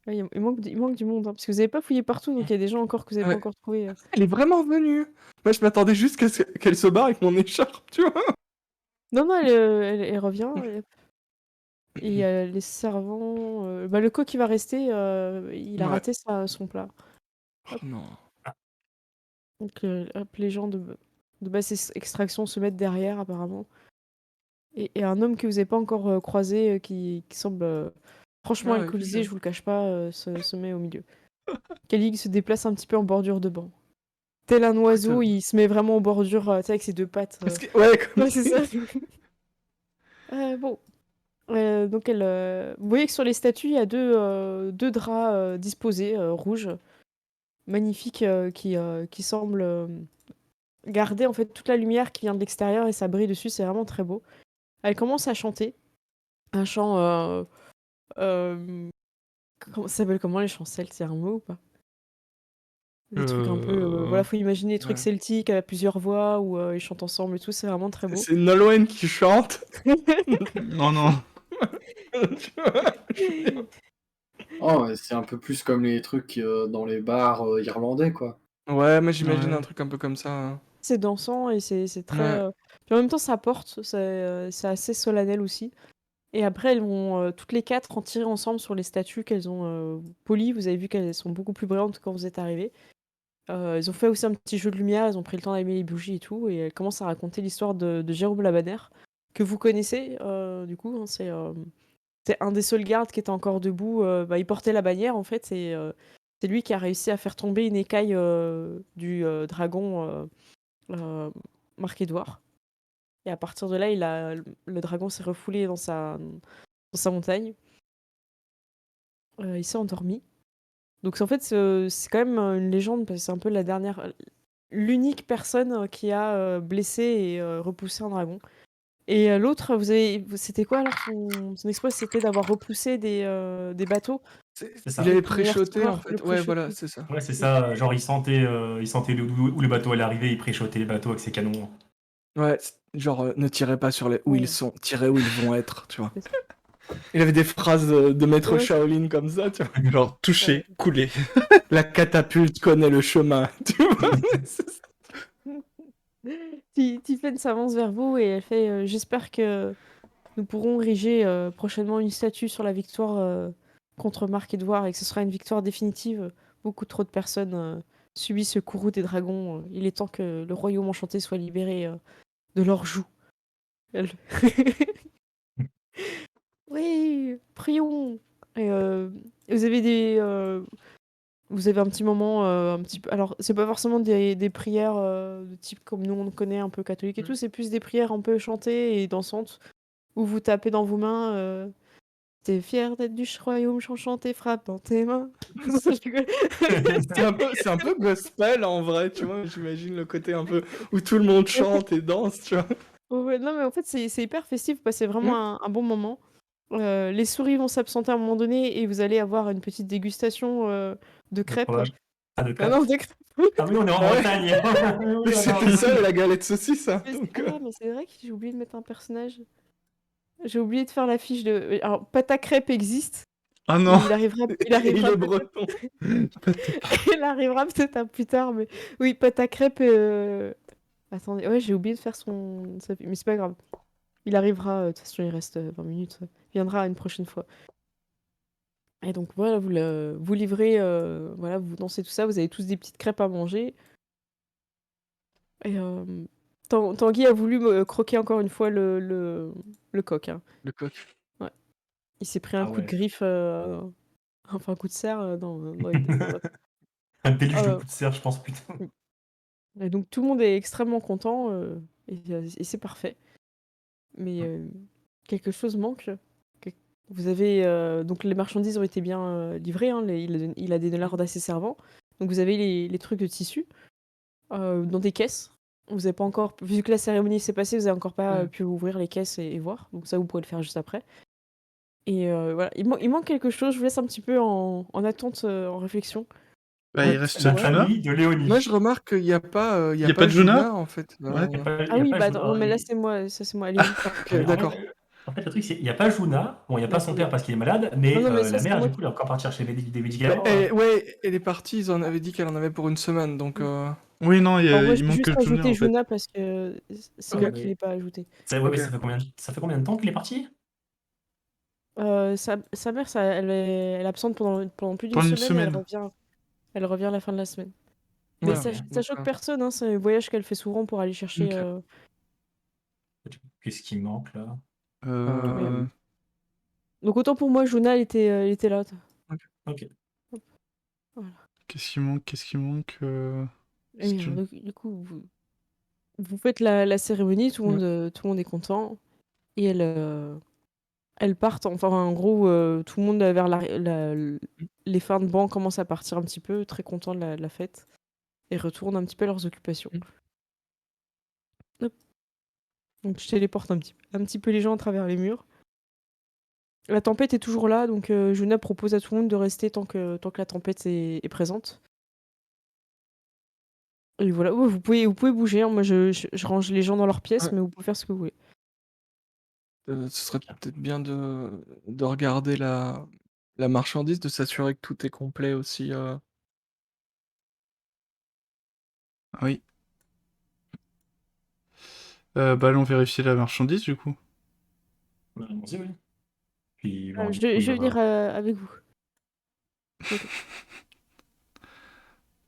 Ah, il manque du monde, hein, parce que vous avez pas fouillé partout, donc il y a des gens encore que vous avez pas
Ouais.
encore trouvé.
Elle est vraiment venue. Moi, je m'attendais juste qu'elle se barre avec mon écharpe, tu vois.
Non, non, elle revient. Et il y a les servants. Bah, le coq qui va rester, il a
Ouais.
raté son plat.
Oh non.
Donc, hop, les gens de basse extraction se mettent derrière, apparemment. Et un homme que vous n'avez pas encore croisé, qui semble franchement
Ah ouais,
alcoolisé, je vous le cache pas, se met au milieu. Kelig se déplace un petit peu en bordure de banc. Tel un oiseau, il se met vraiment en bordure, tu sais, avec ses deux pattes.
Ouais, comme
Ouais, c'est ça. Bon. Donc vous voyez que sur les statues, il y a deux draps disposés, rouges, magnifiques, qui semblent garder en fait toute la lumière qui vient de l'extérieur et ça brille dessus, c'est vraiment très beau. Elle commence à chanter un chant. Ça s'appelle comment les chants celtes? C'est un mot ou pas? Des trucs un peu. Voilà, faut imaginer des trucs
ouais.
celtiques à plusieurs voix où ils chantent ensemble et tout, c'est vraiment très beau.
C'est Nolwenn qui chante.
Non, non.
Tu vois.
Oh, ouais, c'est un peu plus comme les trucs dans les bars irlandais, quoi.
Ouais, mais j'imagine
Ouais.
un truc un peu comme ça. Hein.
C'est dansant et c'est très.
Ouais.
Puis en même temps, ça porte, c'est assez solennel aussi. Et après, elles vont toutes les quatre en tirer ensemble sur les statues qu'elles ont polies. Vous avez vu qu'elles sont beaucoup plus brillantes quand vous êtes arrivés. Elles ont fait aussi un petit jeu de lumière, elles ont pris le temps d'allumer les bougies et tout. Et elles commencent à raconter l'histoire de Jérôme Labaner, que vous connaissez du coup. Hein, c'est un des seuls gardes qui était encore debout. Il portait la bannière en fait. C'est lui qui a réussi à faire tomber une écaille du dragon Marc-Édouard. Et à partir de là, le dragon s'est refoulé dans sa montagne. Il s'est endormi. Donc en fait, c'est quand même une légende parce que c'est un peu l'unique personne qui a blessé et repoussé un dragon. Et l'autre, c'était quoi alors son exploit? C'était d'avoir repoussé des bateaux.
C'est ça.
Il avait
Le meilleur
préchoté en
tireur, le
fait. Ouais,
préchoté.
voilà, c'est ça.
Ouais, c'est ça. Genre, il sentait où le bateau allait arriver, il préchotait les bateaux avec ses canons.
Ouais, genre ne tirez pas sur les où ils
Ouais.
sont, tirez où ils vont être, tu vois.
C'est ça.
Il avait des phrases de maître
Ouais,
Shaolin comme ça, tu vois.
Genre, touché,
ouais.
coulé.
La catapulte connaît le chemin, tu vois. C'est ça.
Tiphaine s'avance vers vous et elle fait j'espère que nous pourrons ériger prochainement une statue sur la victoire contre Marc-Édouard et que ce sera une victoire définitive. Beaucoup trop de personnes subissent ce courroux des dragons. Il est temps que le royaume enchanté soit libéré de leur joug. Elle- Oui, prions. Et vous avez un petit moment, un petit peu. Alors, c'est pas forcément des prières de type comme nous on connaît, un peu catholique et tout. C'est plus des prières un peu chantées et dansantes où vous tapez dans vos mains. T'es fier d'être du royaume enchanté, frappe dans tes mains. Je rigole.
C'est un peu gospel en vrai, tu vois. J'imagine le côté un peu où tout le monde chante et danse, tu vois.
Ouais, non, mais en fait, c'est hyper festif. Vous passez
Hmm.
vraiment un bon moment. Les souris vont s'absenter à un moment donné et vous allez avoir une petite dégustation de crêpes.
Fromage. Ah, de
Ah
crêpes.
non, de crêpes.
Ah oui, on est en
Ouais.
Bretagne. Oui,
Mais
d'accord.
c'était ça et la galette saucisse, hein, donc.
Mais c'est vrai que j'ai oublié de mettre un personnage. J'ai oublié de faire la fiche de. Alors, pâte à crêpes existe.
Ah
Mais
non.
Et il est breton.
Il arrivera peut-être un plus tard, mais oui, pâte à crêpes. Attendez, ouais, j'ai oublié de faire mais c'est pas grave. Il arrivera, de toute façon, il reste 20 minutes. Il viendra une prochaine fois. Et donc voilà, vous livrez, voilà, vous dansez tout ça, vous avez tous des petites crêpes à manger. Et Tanguy a voulu croquer encore une fois le coq, hein.
Le coq.
Ouais. Il s'est pris un
Ah
coup de
ouais.
griffe, enfin un coup de serre dans la...
Un déluge de
Euh,
coups de serre, je pense, plutôt.
et donc tout le monde est extrêmement content et c'est parfait. Mais quelque chose manque. Que- Vous avez donc les marchandises ont été bien livrées, hein, il a donné l'ordre à ses servants. Donc vous avez les trucs de tissu dans des caisses. Vous avez pas encore, vu que la cérémonie s'est passée, vous avez encore pas pu ouvrir les caisses et voir. Donc ça, vous pourrez le faire juste après. Et voilà, il manque quelque chose. Je vous laisse un petit peu en attente, en réflexion.
Bah, il reste
La
Juna.
famille de Léonie.
Moi, je remarque qu'il n'y a pas,
Y a pas de Juna
Juna, en fait.
Ouais.
Il y a pas,
Ah
il y a
oui,
pas
bah
Juna.
non, mais là c'est moi, ça c'est moi. Allez-y.
Ok,
En
d'accord.
en fait, le truc, c'est qu'il n'y a pas Juna. Bon, il n'y a pas son
D'accord.
père parce qu'il est malade, mais
Non, mais ça,
la
c'est
mère,
moi
du coup, elle est encore partie chercher des
Bah,
médicaments.
ouais, elle est partie, ils en avaient dit qu'elle en avait pour une semaine, donc...
Oui, non,
Alors moi,
il
j'ai
manque
juste
que Juna,
ajouté
en fait.
Juna parce que c'est
Ok.
moi qui l'ai pas ajouté.
Ouais, mais
Ok.
ça fait combien de temps qu'il est parti?
Sa mère, elle est absente pendant plus d'une
Pendant une
semaine et
semaine.
elle revient à la fin de la semaine. Mais
Ouais,
Ok.
ça choque personne, hein, c'est un voyage qu'elle fait souvent pour aller chercher.
ok.
Qu'est-ce qui manque, là?
Euh...
Donc autant pour moi, Juna, elle était là.
Ok.
Voilà.
Qu'est-ce qui manque? Qu'est-ce qui manque
Et
c'est une-
du coup, vous faites la cérémonie, tout le monde est content. Et elles partent, enfin en gros, tout le monde vers les fins de banc commencent à partir un petit peu, très contents de la fête, et retournent un petit peu à leurs occupations. Hop. Donc je téléporte un petit peu les gens à travers les murs. La tempête est toujours là, donc Juna propose à tout le monde de rester tant que la tempête est présente. Et voilà, ouais, vous pouvez bouger, hein. Moi je range les gens dans leur pièce,
Ouais.
mais vous pouvez faire ce que vous voulez.
Ce serait peut-être bien de regarder la marchandise, de s'assurer que tout est complet aussi.
Ah oui. Bah, allons vérifier la marchandise, du coup.
Allons-y, oui. Puis, bon, du coup,
Je vais venir avec vous. Ok.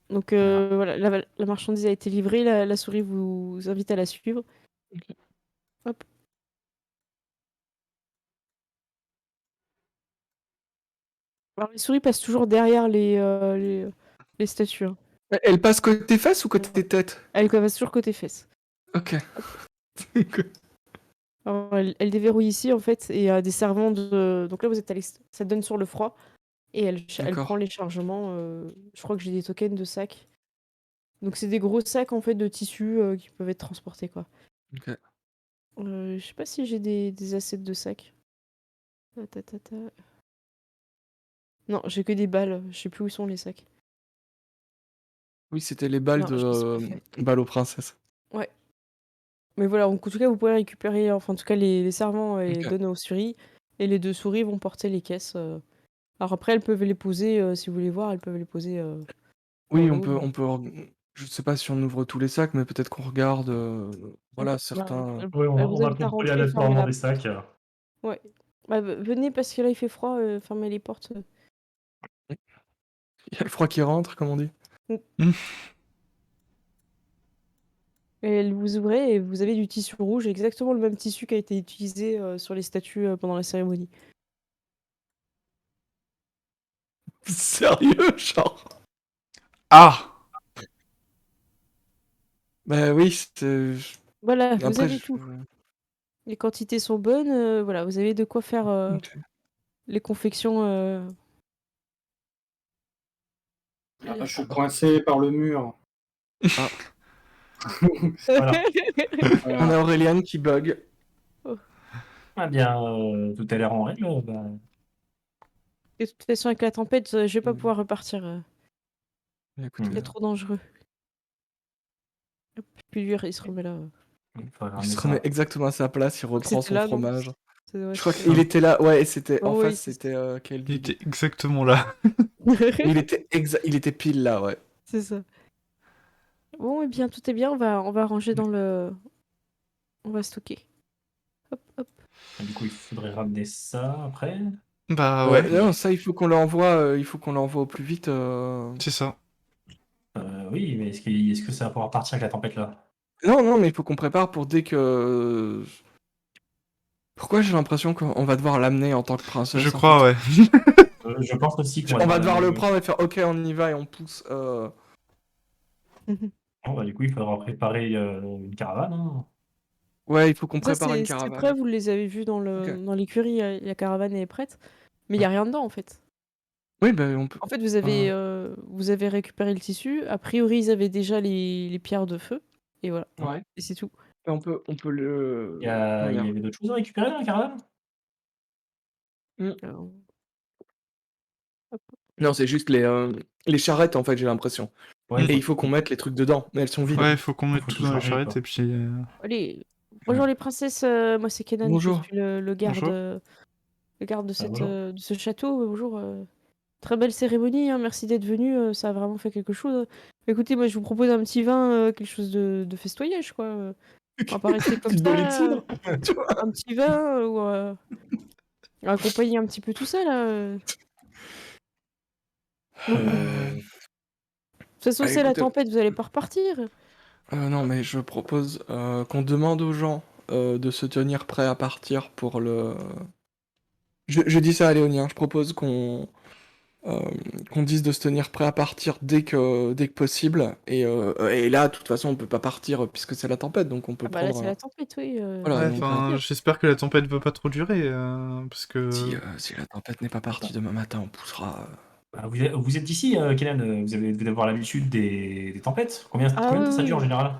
Donc voilà, la marchandise a été livrée, la souris vous invite à la suivre.
Ok.
Hop. Alors les souris passent toujours derrière les statues, hein.
Elle passe côté fesses ou côté tête?
Elles passent toujours côté fesses.
Ok.
Alors, elle déverrouille ici en fait et des servants de. Donc là vous êtes ça donne sur le froid et elle prend
D'accord.
les chargements. Je crois que j'ai des tokens de sacs. Donc c'est des gros sacs en fait de tissu qui peuvent être transportés quoi.
Ok.
Je sais pas si j'ai des assets de sacs. Ta, ta, ta, ta. Non, j'ai que des balles. Je sais plus où sont les sacs.
Oui, c'était les balles
Non, je les ai pas fait.
balles aux princesses.
Ouais. Mais voilà, en tout cas, vous pouvez récupérer, enfin, en tout cas, les servants
Ok.
donnent aux souris, et les deux souris vont porter les caisses. Alors après, elles peuvent les poser, si vous voulez voir, elles peuvent les poser dans
Oui,
l'eau.
je sais pas si on ouvre tous les sacs, mais peut-être qu'on regarde, voilà,
Ok. Bah,
certains.
Oui,
elle
on
vous
va
invite à
contrôler
rentrer et fermer
aléatoirement
la
des
porte.
sacs.
Ouais. Bah, venez parce que là, il fait froid, fermez les portes.
Il y a le froid qui rentre, comme on dit.
Et elle vous ouvrez et vous avez du tissu rouge, exactement le même tissu qui a été utilisé sur les statues pendant la cérémonie.
Sérieux, genre?
Ah!
Bah oui, c'est.
Voilà, vous
Après,
avez tout. Les quantités sont bonnes, voilà, vous avez de quoi faire
Ok.
les confections.
Je suis coincé par le mur.
Ah,
Voilà.
on
Voilà.
a Aurélien qui bug.
Eh bien, tout a l'air en règle. Bah,
De toute façon, avec la tempête, je vais pas pouvoir repartir.
Écoutez,
C'est trop dangereux. Hop, puis lui, il se remet là.
il faudrait
il
ramener
se remet
ça.
exactement à sa place, il reprend
C'était
son
là, non?
fromage.
Ouais,
Je crois
c'était là.
qu'il était là, ouais, et c'était en
Oh oui,
face,
c'est
c'était
Il
Kelvin.
était exactement là.
Il était pile là, ouais.
c'est ça. Bon, eh bien, tout est bien. On va ranger dans le. On va stocker. Hop, hop.
Et du coup, il faudrait ramener ça après.
Bah ouais,
Non, ça, il faut qu'on l'envoie au plus vite.
c'est ça.
Oui, mais est-ce que ça va pouvoir partir avec la tempête là?
Non, mais il faut qu'on prépare pour dès que. Pourquoi j'ai l'impression qu'on va devoir l'amener en tant que princesse
Je
en
crois,
fait.
ouais.
Je pense aussi qu'on
On va
devoir
devoir le
l'amener.
prendre et faire OK, on y va et on pousse.
Bon, bah, du coup, il faudra préparer une caravane. Hein.
Ouais, il faut qu'on
Ça,
prépare une
c'est
caravane.
prêt, vous les avez vus dans
Ok.
dans l'écurie, la caravane est prête. Mais il n'y a rien dedans en fait.
Oui, bah on peut.
En fait, vous avez récupéré le tissu. A priori, ils avaient déjà les pierres de feu. Et voilà.
Ouais.
Et c'est tout.
On peut le. Comment
Il y
dire
avait d'autres choses à récupérer dans la caravane?
Alors, hop.
Non, c'est juste les charrettes en fait, j'ai l'impression.
Ouais,
Et il faut qu'on mette les trucs dedans, mais elles sont vides.
Ouais, il faut qu'on mette
faut
tout
tout
dans les
charger,
charrettes
quoi.
et puis...
Allez. Bonjour les princesses, moi c'est Kenan, je
Bonjour.
suis le garde,
Bonjour.
Bonjour.
de ce château. Bonjour. Très belle cérémonie, hein, merci d'être venu, ça a vraiment fait quelque chose. Écoutez, moi je vous propose un petit vin, quelque chose de festoyage, quoi. On va pas rester comme
Petite bolée de
ça.
cidre. Tu vois.
Un petit vin, ou accompagner un petit peu tout ça, là. Donc, de
Euh,
toute façon, c'est la
Écoutez,
tempête, vous allez pas repartir.
non, mais je propose qu'on demande aux gens de se tenir prêts à partir pour le. Je dis ça à Léonien, je propose euh, qu'on dise de se tenir prêt à partir dès que possible. Et là, de toute façon, on peut pas partir puisque c'est la tempête, donc on peut
Ah bah là,
prendre.
c'est la tempête, oui.
Voilà,
Ouais,
Vous
donc
pouvez
enfin,
partir.
j'espère que la tempête va pas trop durer, parce
si,
que...
si la tempête n'est pas partie demain matin, on poussera.
bah, vous êtes d'ici, Kenan, vous devez avoir l'habitude des tempêtes.
Ah
Combien de
oui,
temps ça dure en
oui.
général?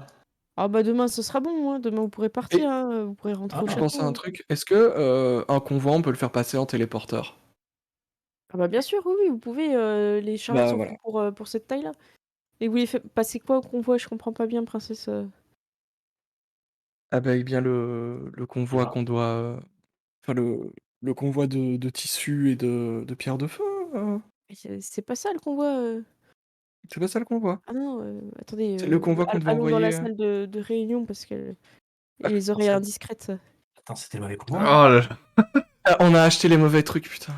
Ah bah demain, ce sera bon, hein. Demain, vous pourrez partir,
Et
hein. Vous pourrez rentrer
Ah,
au
je
château,
pense à un
hein.
truc. Est-ce que un convoi, on peut le faire passer en téléporteur?
Ah bah bien sûr, oui, oui, vous pouvez. Les charrettes
Bah
sont
voilà.
faites pour cette taille-là. Et vous voulez passer quoi au convoi? Je comprends pas bien, princesse.
Ah bah, eh bien le convoi
Voilà.
qu'on doit. Enfin le convoi de tissus et de pierres de feu.
Mais c'est pas ça le convoi.
C'est pas ça le convoi.
Ah non, attendez,
C'est le convoi qu'on devait
allons dans la
envoyer.
salle de réunion parce que
Ah,
les oreilles indiscrètes.
Attends, c'était le mauvais
Oh
convoi?
là là,
on a acheté les mauvais trucs, putain.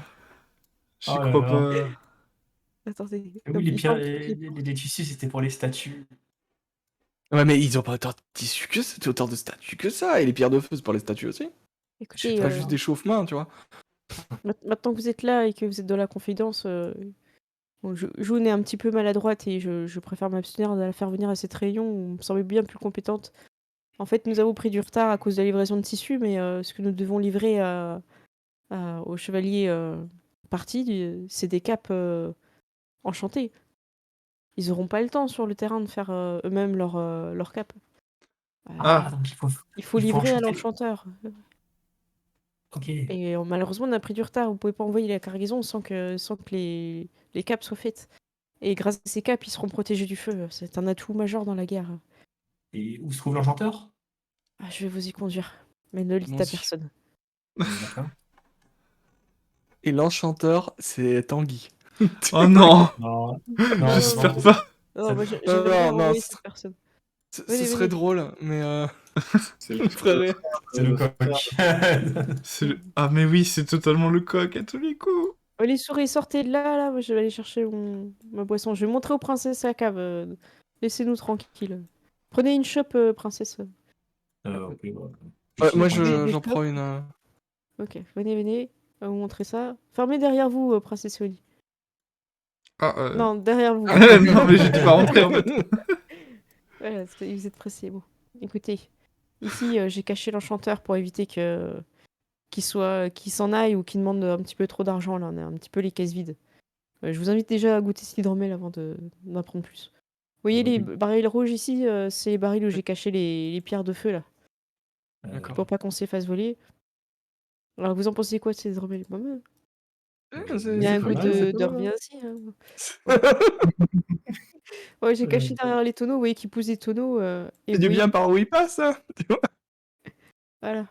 j'y
Oh là
crois
là.
pas.
Attendez,
Et
hop,
oui, les
il faut
pierres,
un petit clip.
les tissus, c'était pour les statues.
Ouais, mais ils ont pas autant de tissus que ça, autant de statues que ça. Et les pierres de feu, c'est pour les statues aussi.
Je sais
Écoutez,
Pas
pas.
juste des chauffe-mains, tu vois.
maintenant que vous êtes là et que vous êtes dans la confidence, bon, June est un petit peu maladroite et je préfère m'abstenir de la faire venir à cette réunion où on me semble bien plus compétente. En fait, nous avons pris du retard à cause de la livraison de tissus, mais ce que nous devons livrer aux chevaliers partis, c'est des capes enchantées. Ils auront pas le temps sur le terrain de faire eux-mêmes leur cape.
Ah,
Donc
Il faut
il faut
livrer à
enchanter.
l'enchanteur.
Ok.
Et malheureusement, on a pris du retard. Vous pouvez pas envoyer la cargaison sans que les capes soient faites. Et grâce à ces capes, ils seront protégés du feu. C'est un atout majeur dans la guerre.
Et où se trouve l'enchanteur?
Ah, je vais vous y conduire. Mais ne le dites à
Allons-y.
personne.
D'accord.
Et l'enchanteur, c'est Tanguy.
oh non,
Non, non,
j'espère
non.
pas.
Non, moi,
Non,
j'aimerais bien
non,
envoyer
ce
cette personne.
ce
Venez,
serait
venez.
drôle, mais
C'est
le frère.
C'est le
frère
coq.
Ah mais oui, c'est totalement le coq à tous les coups.
Oh, les souris, sortez de là, là. Moi, je vais aller chercher ma boisson. Je vais montrer aux princesses la cave. Laissez-nous tranquilles. Prenez une chope, princesse.
Ok, bah,
Moi,
Des
j'en
chopes.
prends une.
Ok, venez. On va vous montrer ça. Fermez derrière vous, princesse Oli.
Ah,
Non, derrière vous.
non mais j'ai dû pas rentrer en fait.
Voilà, parce que vous êtes pressés. Bon, écoutez. Ici, j'ai caché l'enchanteur pour éviter qu'il s'en aille ou qu'il demande un petit peu trop d'argent. Là, on a un petit peu les caisses vides. Je vous invite déjà à goûter cet hydromel avant d'en prendre plus. Vous voyez les barils rouges ici, c'est les barils où j'ai caché les pierres de feu là,
D'accord.
pour pas qu'on se les fasse voler. Alors vous en pensez quoi de ces hydromels? Pas mal. Il y a un
pas
goût
mal, c'est
d'or bien aussi. Hein. Ouais, j'ai caché derrière les tonneaux. Vous voyez qu'ils poussent des tonneaux. Et
C'est
vous
du
voyez
bien par où il passe, hein, tu vois.
Voilà.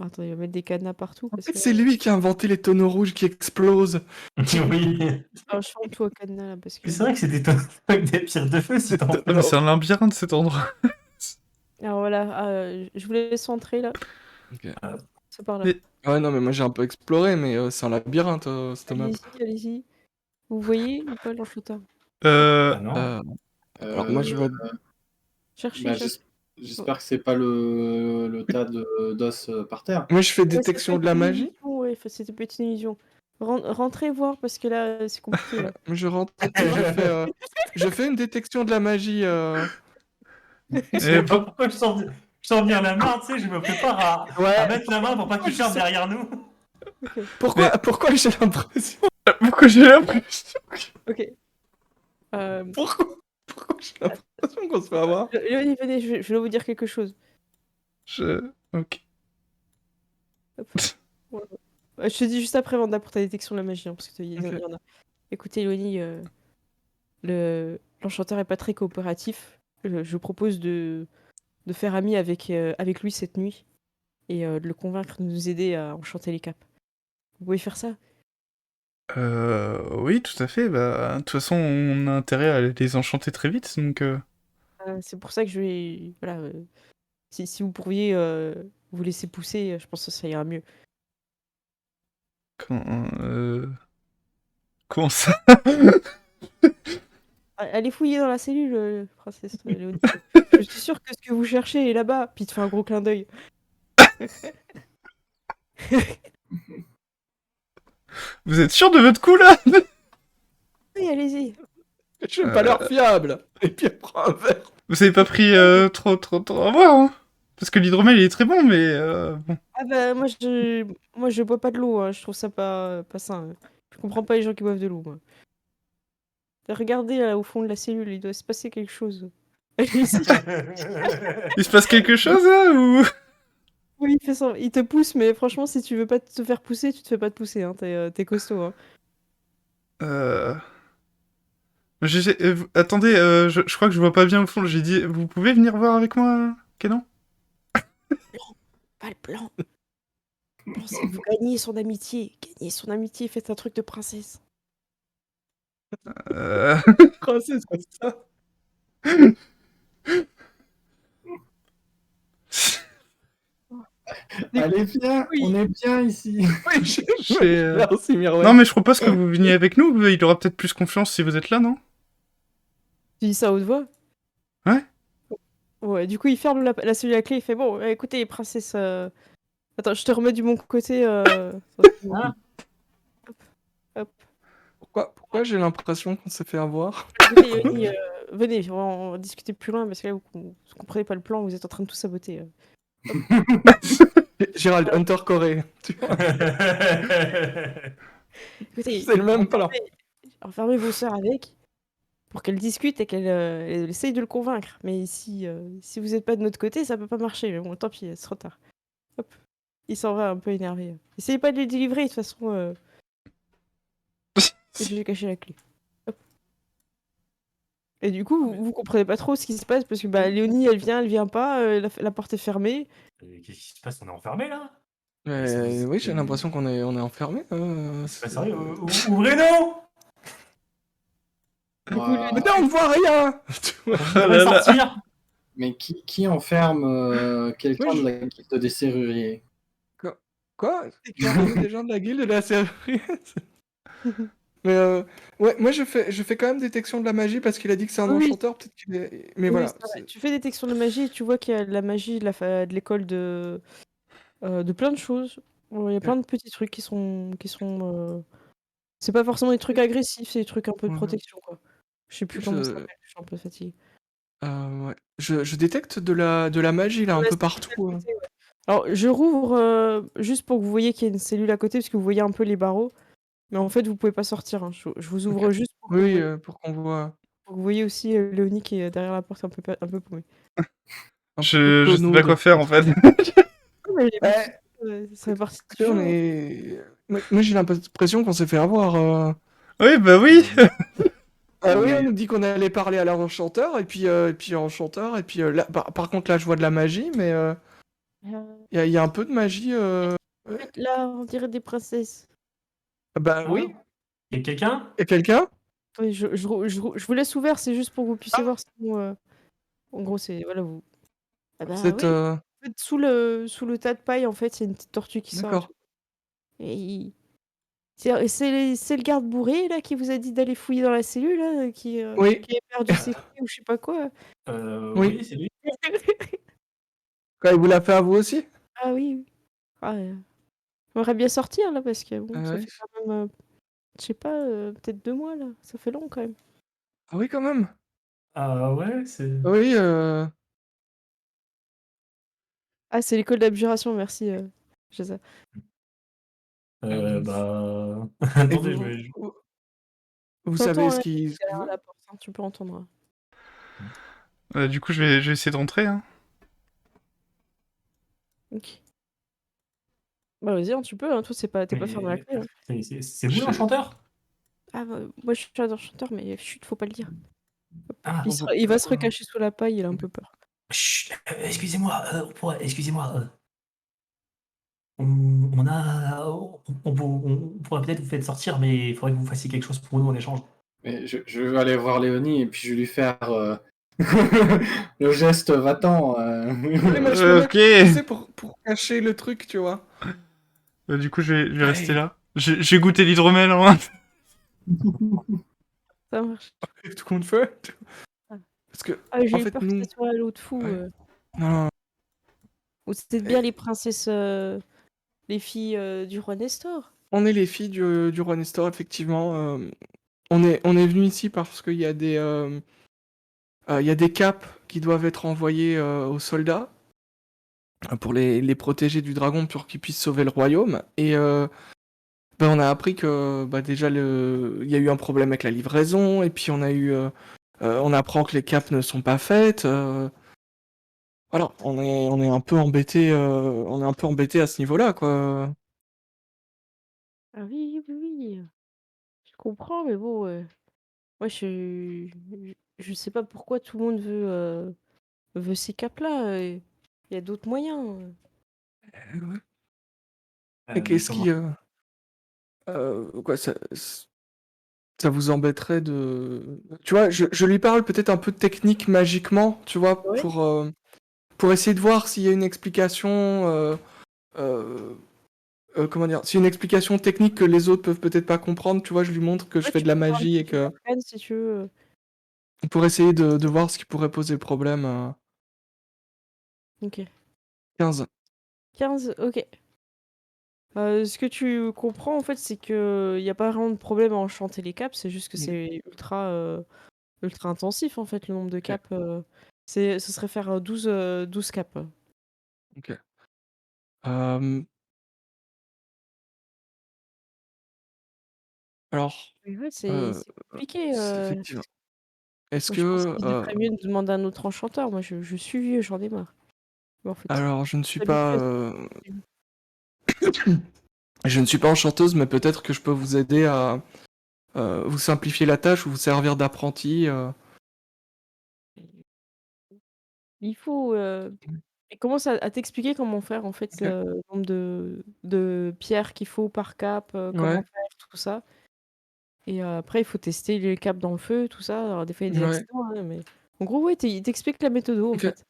Attends, il va mettre des cadenas partout.
En
Parce
fait,
que...
c'est lui qui a inventé les tonneaux rouges qui explosent.
Oui.
Alors, je ferme tout au cadenas là parce que.
C'est vrai que c'était avec des pierres de feu, si t'en
Ah, mais c'est un labyrinthe cet endroit.
Alors voilà, je vous laisse entrer là.
Ok.
C'est par là.
Mais-
Ouais, non, mais moi j'ai un peu exploré, mais c'est un labyrinthe, cette map.
Allez-y, allez-y. Vous voyez ou pas l'enchanteur?
Ah non.
Alors moi je vois...
Cherchez,
Bah,
cherchez.
j'espère que c'est pas le tas d'os par terre.
Moi je fais
Ouais, ça
détection
peut
de
être
la
une
magie.
illusion, ouais, c'était peut-être une illusion. Rentrez voir parce que là, c'est compliqué. Là.
Je rentre, je fais une détection de la magie.
Je
Eh,
sais pas pourquoi je sens venir la main, tu sais, je me prépare à mettre la main pour pas qu'il
je
ferme
sais.
derrière nous.
Ok.
Pourquoi j'ai l'impression...
Pourquoi j'ai l'impression
Ok.
Pourquoi j'ai l'impression qu'on se fait avoir?
Léonie, venez, je vais vous dire quelque chose.
Ok.
Je te dis juste après, Vanda, pour ta détection de la magie, hein, parce qu'il y
Ok.
en a. Écoutez, Léonie, l'enchanteur est pas très coopératif. Je vous propose de faire ami avec lui cette nuit et de le convaincre de nous aider à enchanter les capes. Vous pouvez faire ça?
Oui, tout à fait. Bah, de toute façon, on a intérêt à les enchanter très vite, donc...
C'est pour ça que je vais... Voilà, si vous pourriez vous laisser pousser, je pense que ça ira mieux.
Comment ça
Allez fouiller dans la cellule, princesse Léonie. Je suis sûre que ce que vous cherchez est là-bas. Puis il te fait un gros clin d'œil.
Vous êtes sûr de votre coup, là?
Oui, allez-y.
Je suis pas l'air fiable. Et puis elle prend un verre.
Vous avez pas pris trop à voir, hein? Parce que l'hydromel, il est très bon, mais... bon.
Ah bah moi je bois pas de l'eau, hein. Je trouve ça pas sain. Je comprends pas les gens qui boivent de l'eau, moi. Regardez là au fond de la cellule, il doit se passer quelque chose. Allez-y.
Il se passe quelque chose, là, ou...
Oui, il te pousse, mais franchement, si tu veux pas te faire pousser, tu te fais pas te pousser, hein. T'es costaud, hein.
Attendez, je crois que je vois pas bien au fond. J'ai dit, vous pouvez venir voir avec moi, Kenan?
Pas le plan. Vous gagnez son amitié. Gagnez son amitié, faites un truc de princesse.
Princesse, c'est ça.
Allez, viens,
Oui.
on est bien ici.
Oui,
J'ai,
Miroir.
Non, mais je propose que vous veniez avec nous. Il aura peut-être plus confiance si vous êtes là, non?
Tu dis ça à haute voix?
Ouais.
Ouais, du coup, il ferme la cellule à clé. Il fait bon, écoutez, princesse. Attends, je te remets du bon côté.
Hein?
Hop.
Pourquoi j'ai l'impression qu'on s'est fait avoir?
Écoutez, Yoni, venez, on va discuter plus loin parce que là, vous comprenez pas le plan, vous êtes en train de tout saboter.
Gérald, Hunter Corée. Tu vois,
Écoutez,
c'est le même plan.
enfermez vos sœurs avec pour qu'elles discutent et qu'elles essayent de le convaincre. Mais si vous n'êtes pas de notre côté, ça peut pas marcher. Mais bon, tant pis, c'est trop tard. Hop. Il s'en va un peu énervé. Essayez pas de les délivrer, de toute façon. Je vais cacher la clé. Hop. Et du coup, vous comprenez pas trop ce qui se passe parce que bah, Léonie, elle vient pas, la porte est fermée.
Qu'est-ce qui se passe? On est enfermé là?
Oui, j'ai l'impression qu'on est enfermé.
C'est pas sérieux? Ouvrez-nous!
Du coup,
Ah,
Mais non, on ne voit rien.
On
Oh
devrait
là là.
sortir!
mais qui enferme quelqu'un
Oui,
de la guilde des serruriers?
Quoi? Des gens de la guilde de la série. Mais ouais, moi je fais quand même détection de la magie parce qu'il a dit que c'est un
Oui.
enchanteur, peut-être qu'il est. Mais
Oui,
voilà.
c'est vrai. Tu fais détection de magie et tu vois qu'il y a de la magie de l'école de plein de choses. Il y a plein de petits trucs qui sont c'est pas forcément des trucs agressifs, c'est des trucs un peu de
Ouais.
protection, quoi. Je sais plus comment ça s'appelle, je suis un peu fatiguée.
Ouais. Je détecte de la magie là un
Ouais,
peu
c'est
partout.
juste à côté, ouais. Alors, je rouvre juste pour que vous voyez qu'il y a une cellule à côté, parce que vous voyez un peu les barreaux. Mais en fait, vous pouvez pas sortir, hein. Je vous ouvre
Ok.
juste pour que
Oui, pour qu'on voit
vous voyez aussi Léonie qui est derrière la porte un peu paumée.
un peu
Je sais pas
clownaude.
quoi faire, en fait.
Non, mais ça fait partie
Tu sais,
du
on
jeu, hein.
est. Moi j'ai l'impression qu'on s'est fait avoir.
Oui, bah oui.
Ah oui,
Mais-
on nous dit qu'on allait parler à l'enchanteur, et puis enchanteur, et puis là, par contre là je vois de la magie, mais il y a un peu de magie.
Là, on dirait des princesses.
Bah oui.
Y'a quelqu'un?
Et quelqu'un?
Attendez, je vous laisse ouvert, c'est juste pour que vous puissiez voir. Sinon, en gros, c'est. Voilà, vous. Ah bah
Cette,
oui. fait, sous le tas de paille, en fait, il y a une petite tortue qui sort et
D'accord.
tout. Et c'est le garde bourré, là, qui vous a dit d'aller fouiller dans la cellule, là,
Oui,
qui avait perdu ses clés ou je sais pas quoi.
oui.
Oui, c'est lui.
Quoi, il vous l'a fait à vous aussi?
Ah oui, oui. Ah, j'aimerais bien sortir, là, parce que bon,
Ah
ça
ouais?
fait quand même, je sais pas, peut-être 2 mois, là. Ça fait long, quand même.
Ah oui, quand même.
Ah ouais, c'est.
Oui,
Ah, c'est l'école d'abjuration, merci, Jaza.
Bah.
et
Attendez,
vous, vous, vous savez
T'entends,
ce
hein,
qu'il
derrière
veut?
la porte, hein, tu peux entendre.
Du coup, je vais essayer de rentrer. Hein.
Ok. Bah, vas-y, hein, tu peux, hein, toi, t'es pas fermé à la
Mais
clé, hein.
c'est vous
Je-
l'enchanteur?
Ah, bah, moi, je suis un chanteur, mais chut, faut pas le dire.
Ah,
Il va se recacher sous la paille, il a un peu peur.
chut, excusez-moi, excusez-moi. On pourrait peut-être vous faire sortir, mais il faudrait que vous fassiez quelque chose pour nous en échange.
Mais je vais aller voir Léonie et puis je vais lui faire le geste va-t'en.
Oui, moi je me mets,
Ok.
tu sais, pour cacher le truc, tu vois.
Du coup, je vais rester
Allez,
là. J'ai goûté l'hydromel, hein.
Ça marche.
tout compte fait.
Ah,
Parce que,
ah,
en
j'ai eu
fait,
peur que
nous.
ça soit l'autre fou.
Ouais. Non,
Ou c'était bien les princesses, les filles du roi Nestor.
on est les filles du roi Nestor, effectivement. On est venu ici parce qu'il y a il y a des capes qui doivent être envoyées aux soldats pour les protéger du dragon pour qu'ils puissent sauver le royaume. Et ben, on a appris que bah, déjà il y a eu un problème avec la livraison, et puis on apprend que les capes ne sont pas faites. Voilà, on est un peu embêté, on est un peu embêté à ce niveau-là, quoi.
Ah oui, oui, oui. Je comprends, mais bon, moi, je sais pas pourquoi tout le monde veut ces capes-là. Il y a d'autres moyens.
Ouais. Et qu'est-ce
Comment?
quoi, ça vous embêterait de, tu vois, je lui parle peut-être un peu de technique magiquement, tu vois,
Ouais.
pour essayer de voir s'il y a une explication, euh, comment dire, s'il y a une explication technique que les autres peuvent peut-être pas comprendre, tu vois, je lui montre que je
Ouais,
fais
tu
de la
peux faire un
magie et
petit jet
que
d'arcane si tu veux.
pour essayer de voir ce qui pourrait poser problème.
Ok.
15.
15, ok. Ce que tu comprends, en fait, c'est que y a pas vraiment de problème à enchanter les caps, c'est juste que
Mhm.
c'est ultra intensif, en fait, le nombre de
Ok.
caps. Ce serait faire 12 caps.
Ok. Euh, alors,
Mais ouais,
euh,
c'est compliqué.
effectivement. Est-ce
Moi, je pense
que,
qu'il ferait mieux de demander à un autre enchanteur. Moi, je suis vieux, j'en ai marre. Mais en fait,
alors, je ne suis
je suis habituée
pas,
à ce système.
je ne suis pas enchanteuse, mais peut-être que je peux vous aider à vous simplifier la tâche ou vous servir d'apprenti.
Il faut. Il commence à t'expliquer comment faire, en fait,
Ok.
le nombre de pierres qu'il faut par cap, comment
Ouais,
faire, tout ça. Et après, il faut tester les caps dans le feu, tout ça. Alors, des fois, il y a des
ouais.
accidents, hein, mais en gros, ouais, il t'explique la méthode, en
Ok.
fait.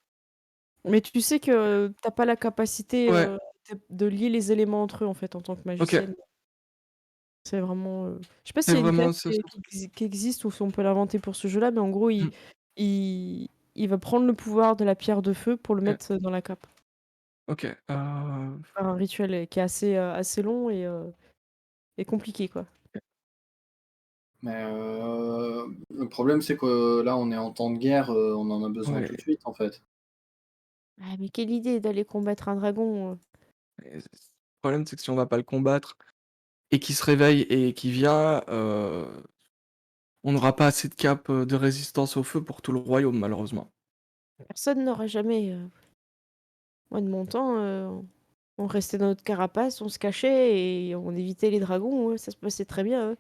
Mais tu sais que t'as pas la capacité
Ouais.
de lier les éléments entre eux, en fait, en tant que
Ok.
magicienne. C'est vraiment. Je sais pas
C'est
s'il y a une
vraiment
classe
ça.
qui existe ou si on peut l'inventer pour ce jeu-là, mais en gros,
Mm.
il va prendre le pouvoir de la pierre de feu pour le
Ok.
mettre dans la cape.
Ok.
Faire un rituel qui est assez long et compliqué, quoi.
Mais le problème, c'est que là, on est en temps de guerre, on en a besoin
Ouais.
tout de suite, en fait.
Ah, mais quelle idée d'aller combattre un dragon.
Le problème, c'est que si on va pas le combattre et qu'il se réveille et qu'il vient, on n'aura pas assez de cap de résistance au feu pour tout le royaume, malheureusement.
Personne n'aura jamais. Moi, de mon temps, on restait dans notre carapace, on se cachait et on évitait les dragons, ça se passait très bien, hein.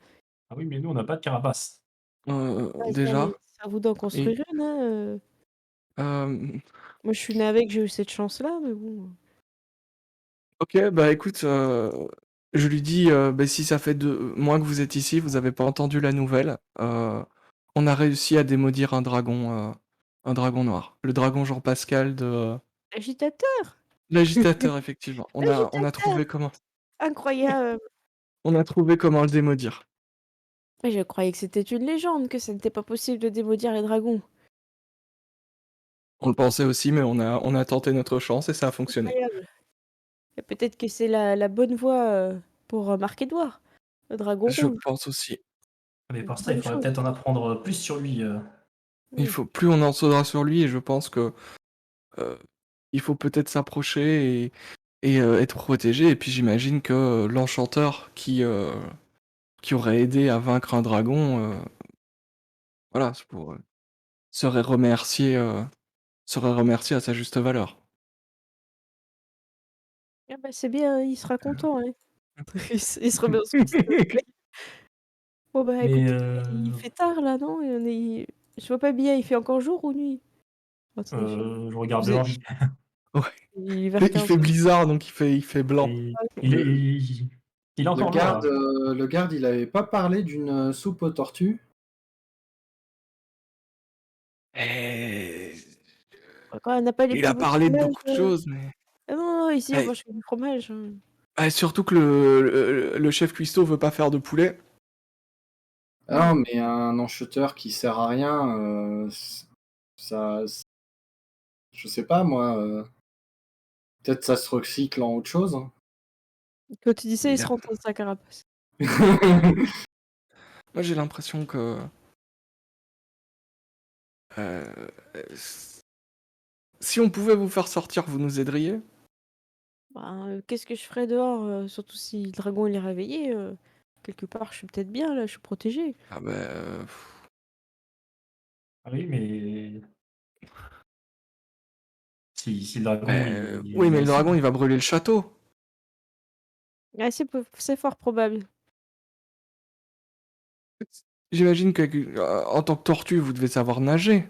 Ah oui, mais nous, on n'a pas de carapace.
Ouais, ça, mais
Déjà.
c'est à vous d'en
Et
construire une, hein.
euh,
Moi, je suis née avec, j'ai eu cette chance-là, mais bon.
ok, bah écoute, je lui dis, bah, si ça fait 2 mois que vous êtes ici, vous avez pas entendu la nouvelle. On a réussi à démaudire un dragon noir. Le dragon Jean-Pascal de.
Agitateur!
L'agitateur, effectivement. On a
L'agitateur,
trouvé comment.
incroyable.
On a trouvé comment le démaudire.
Mais je croyais que c'était une légende, que ce n'était pas possible de démaudire les dragons.
On le pensait aussi, mais on a tenté notre chance et ça a fonctionné.
Incroyable. Et peut-être que c'est la bonne voie pour Marc-Édouard, le dragon
Je
rouge.
pense aussi.
Mais
Une
pour ça, il
bonne
faudrait
chose.
peut-être en apprendre plus sur lui.
Il
Oui.
faut plus on en saura sur lui et je pense que il faut peut-être s'approcher et être protégé. Et puis j'imagine que l'enchanteur qui aurait aidé à vaincre un dragon, voilà, serait remercié à sa juste valeur.
Ah bah, c'est bien, il sera content, hein. Il se remet en son petit fauteuil. Bon bah
Mais
écoutez, il fait tard là, non? Et on est... Je vois pas bien, il fait encore jour ou nuit? Attendez,
je regarde
Vous êtes-
l'ordi.
Ouais.
il est vers
Il
15
fait
heures.
blizzard, donc il fait blanc.
Et
Le,
il est
le
encore
garde,
là.
le garde, il avait pas parlé d'une soupe aux tortues.
Et...
Quand on n'a pas les
Il
plus
a
beaux
parlé de
fromages.
beaucoup de choses, mais...
Ah non, non, ici on
Eh,
mange que du fromage.
surtout que le chef cuistot veut pas faire de poulet.
Ah non, mais un enchuteur qui sert à rien, je sais pas moi, peut-être ça se recycle en autre chose, hein.
Quand tu dis ça, il
Il
se
a-
rentre dans sa carapace.
Moi, j'ai l'impression que... euh, si on pouvait vous faire sortir, vous nous aideriez?
Bah, qu'est-ce que je ferais dehors, surtout si le dragon il est réveillé, quelque part je suis peut-être bien là, je suis protégée.
Ah ben...
Ah oui, mais si le dragon
oui,
il est
mais le
ici.
dragon, il va brûler le château.
Ah c'est fort probable.
J'imagine que, en tant que tortue, vous devez savoir nager.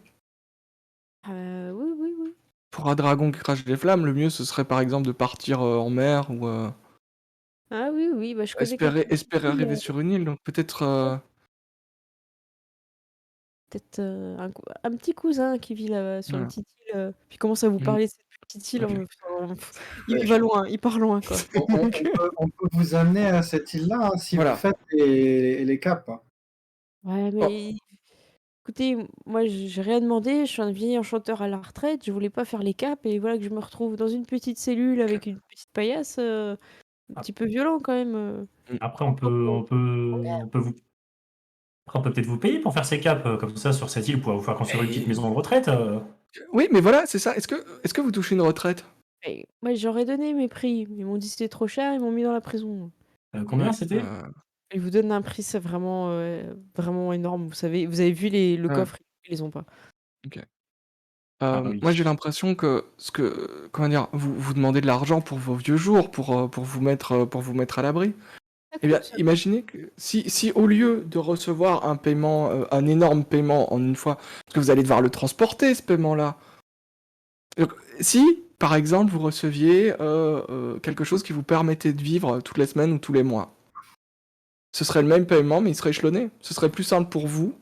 Oui, oui, oui.
Pour un dragon qui crache des flammes, le mieux, ce serait par exemple de partir en mer ou
Ah oui, oui, bah, je connais quelques
espérer
îles,
arriver sur une île. Donc peut-être...
peut-être, un petit cousin qui vit là sur une
voilà.
petite île, puis commence à vous
Mm.
parler de cette petite île,
Ok.
il va loin, il part loin quoi.
On peut vous amener à cette île-là, hein, si vous
Voilà.
faites les caps, hein.
Ouais,
Oh.
mais écoutez, moi j'ai rien demandé, je suis un vieil enchanteur à la retraite, je voulais pas faire les caps et voilà que je me retrouve dans une petite cellule avec une petite paillasse, un petit peu violent quand même,
Après,
pas pour
on peut vous après, on peut peut-être vous payer pour faire ces caps, comme ça, sur cette île, vous pourrez vous faire construire une petite maison de retraite.
Oui, mais voilà, c'est ça. Est-ce que vous touchez une retraite?
et moi j'aurais donné mes prix, ils m'ont dit c'était trop cher, ils m'ont mis dans la prison.
Combien
Ouais,
c'était?
Ils vous donnent un prix, c'est vraiment, vraiment énorme, vous avez vu le
ouais,
coffre, ils les ont pas.
ok.
Ah bah oui.
Moi, j'ai l'impression que comment dire, vous demandez de l'argent pour vos vieux jours, pour vous mettre à l'abri.
Ça
Eh bien,
coûte ça.
imaginez que si au lieu de recevoir un paiement, un énorme paiement en une fois, parce que vous allez devoir le transporter, ce paiement-là. Donc, si, par exemple, vous receviez quelque chose qui vous permettait de vivre toutes les semaines ou tous les mois, ce serait le même paiement, mais il serait échelonné. Ce serait plus simple pour vous,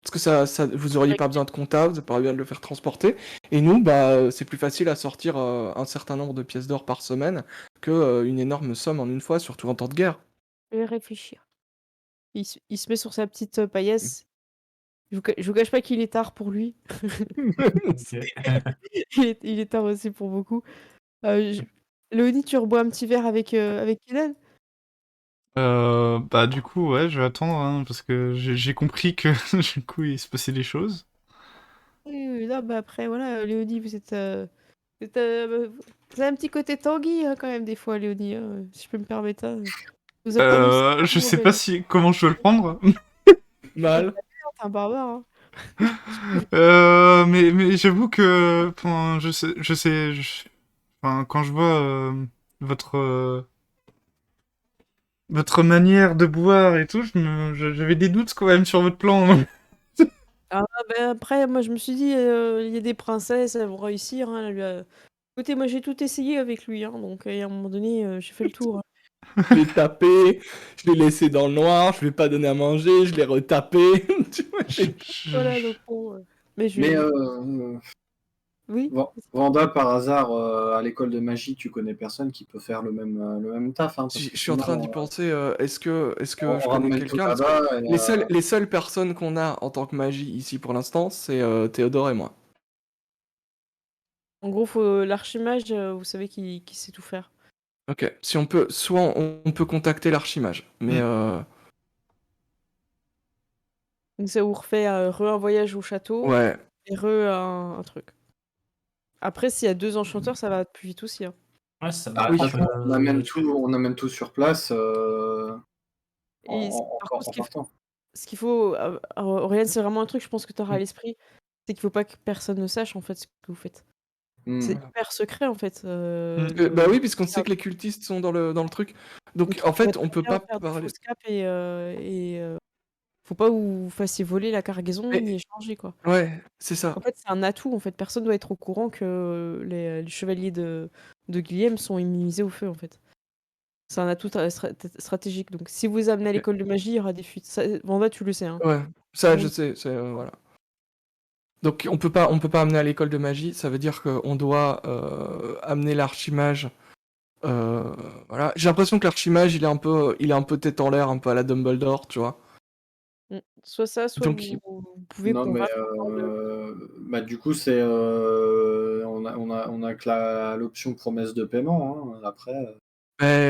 parce que vous auriez pas besoin de comptable, vous n'avez pas besoin de le faire transporter. Et nous, bah, c'est plus facile à sortir un certain nombre de pièces d'or par semaine que une énorme somme en une fois, surtout en temps de guerre.
Je vais réfléchir. Il se met sur sa petite, paillasse. Je vous cache pas qu'il est tard pour lui.
OK.
Il est tard aussi pour beaucoup. Je Léonie, tu rebois un petit verre avec Kylian?
Bah du coup, ouais, je vais attendre, hein, parce que j'ai compris que du coup, il se passait des choses.
Oui, oui, non, bah, après voilà, Léonie, vous êtes, vous avez un petit côté Tanguy, hein, quand même des fois, Léonie, hein, si je peux me permettre, hein. Vous a pas
Je
nécessairement
sais pas comment je dois le prendre.
Mal.
t'es un barbare, hein.
Mais j'avoue que, enfin, enfin, quand je vois votre votre manière de boire et tout, j'avais des doutes quand même sur votre plan.
Ah bah, après, moi, je me suis dit, il y a des princesses, elles vont réussir, hein, elle lui a écoutez, moi, j'ai tout essayé avec lui, hein, donc à un moment donné, j'ai fait le tour, hein.
Je l'ai tapé, je l'ai laissé dans le noir, je lui ai pas donné à manger, je l'ai retapé. Tu vois,
Je-
Voilà,
je-
donc bon, mais
Mais
Oui.
Vanda, par hasard, à l'école de magie, tu connais personne qui peut faire le même taf, hein, parce
Je
que
suis en train d'y
sinon,
penser, est-ce que
on
je connais
ramène tout
quelqu'un? Parce que
là-bas et,
les seules personnes qu'on a en tant que magie ici pour l'instant, c'est Théodore et moi.
En gros, faut l'archimage, vous savez qui sait tout faire.
Ok, si on peut, soit on peut contacter l'archimage, mais
Donc ça vous refait un voyage au château
ouais,
et un truc. Après, s'il y a 2 enchanteurs, ça va plus vite aussi, hein.
Ouais, ça
de
me
toute
oui,
façon, on amène tout sur place
Et par contre,
en partant.
ce qu'il faut, Aurélien, c'est vraiment un truc, je pense que tu auras à
Mm.
l'esprit, c'est qu'il faut pas que personne ne sache, en fait, ce que vous faites. C'est
Hmm.
hyper secret, en fait,
bah oui, puisqu'on
ça
sait que les cultistes sont dans le truc.
donc
Donc
il
en
pourrait
fait, on
très
peut
bien
pas
faire des
parler.
fausses capes faut pas vous fassiez voler la cargaison
Mais
ni échanger, quoi.
ouais, c'est ça.
En fait, c'est un atout, en fait, personne doit être au courant que les chevaliers de Guilhem sont immunisés au feu, en fait. C'est un atout stratégique, donc si vous amenez à
Ok.
l'école de magie, il y aura des fuites. Ça, Vanda, tu le sais, hein.
Ouais, ça je
Oui.
sais, c'est voilà. Donc on peut pas amener à l'école de magie, ça veut dire qu'on doit amener l'archimage. Euh, voilà. J'ai l'impression que l'archimage il est un peu tête en l'air, un peu à la Dumbledore, tu vois.
Soit ça, soit
Donc
vous pouvez
Non, mais
convaincre encore
bah, du coup, c'est on a que l'option promesse de paiement, hein. Après,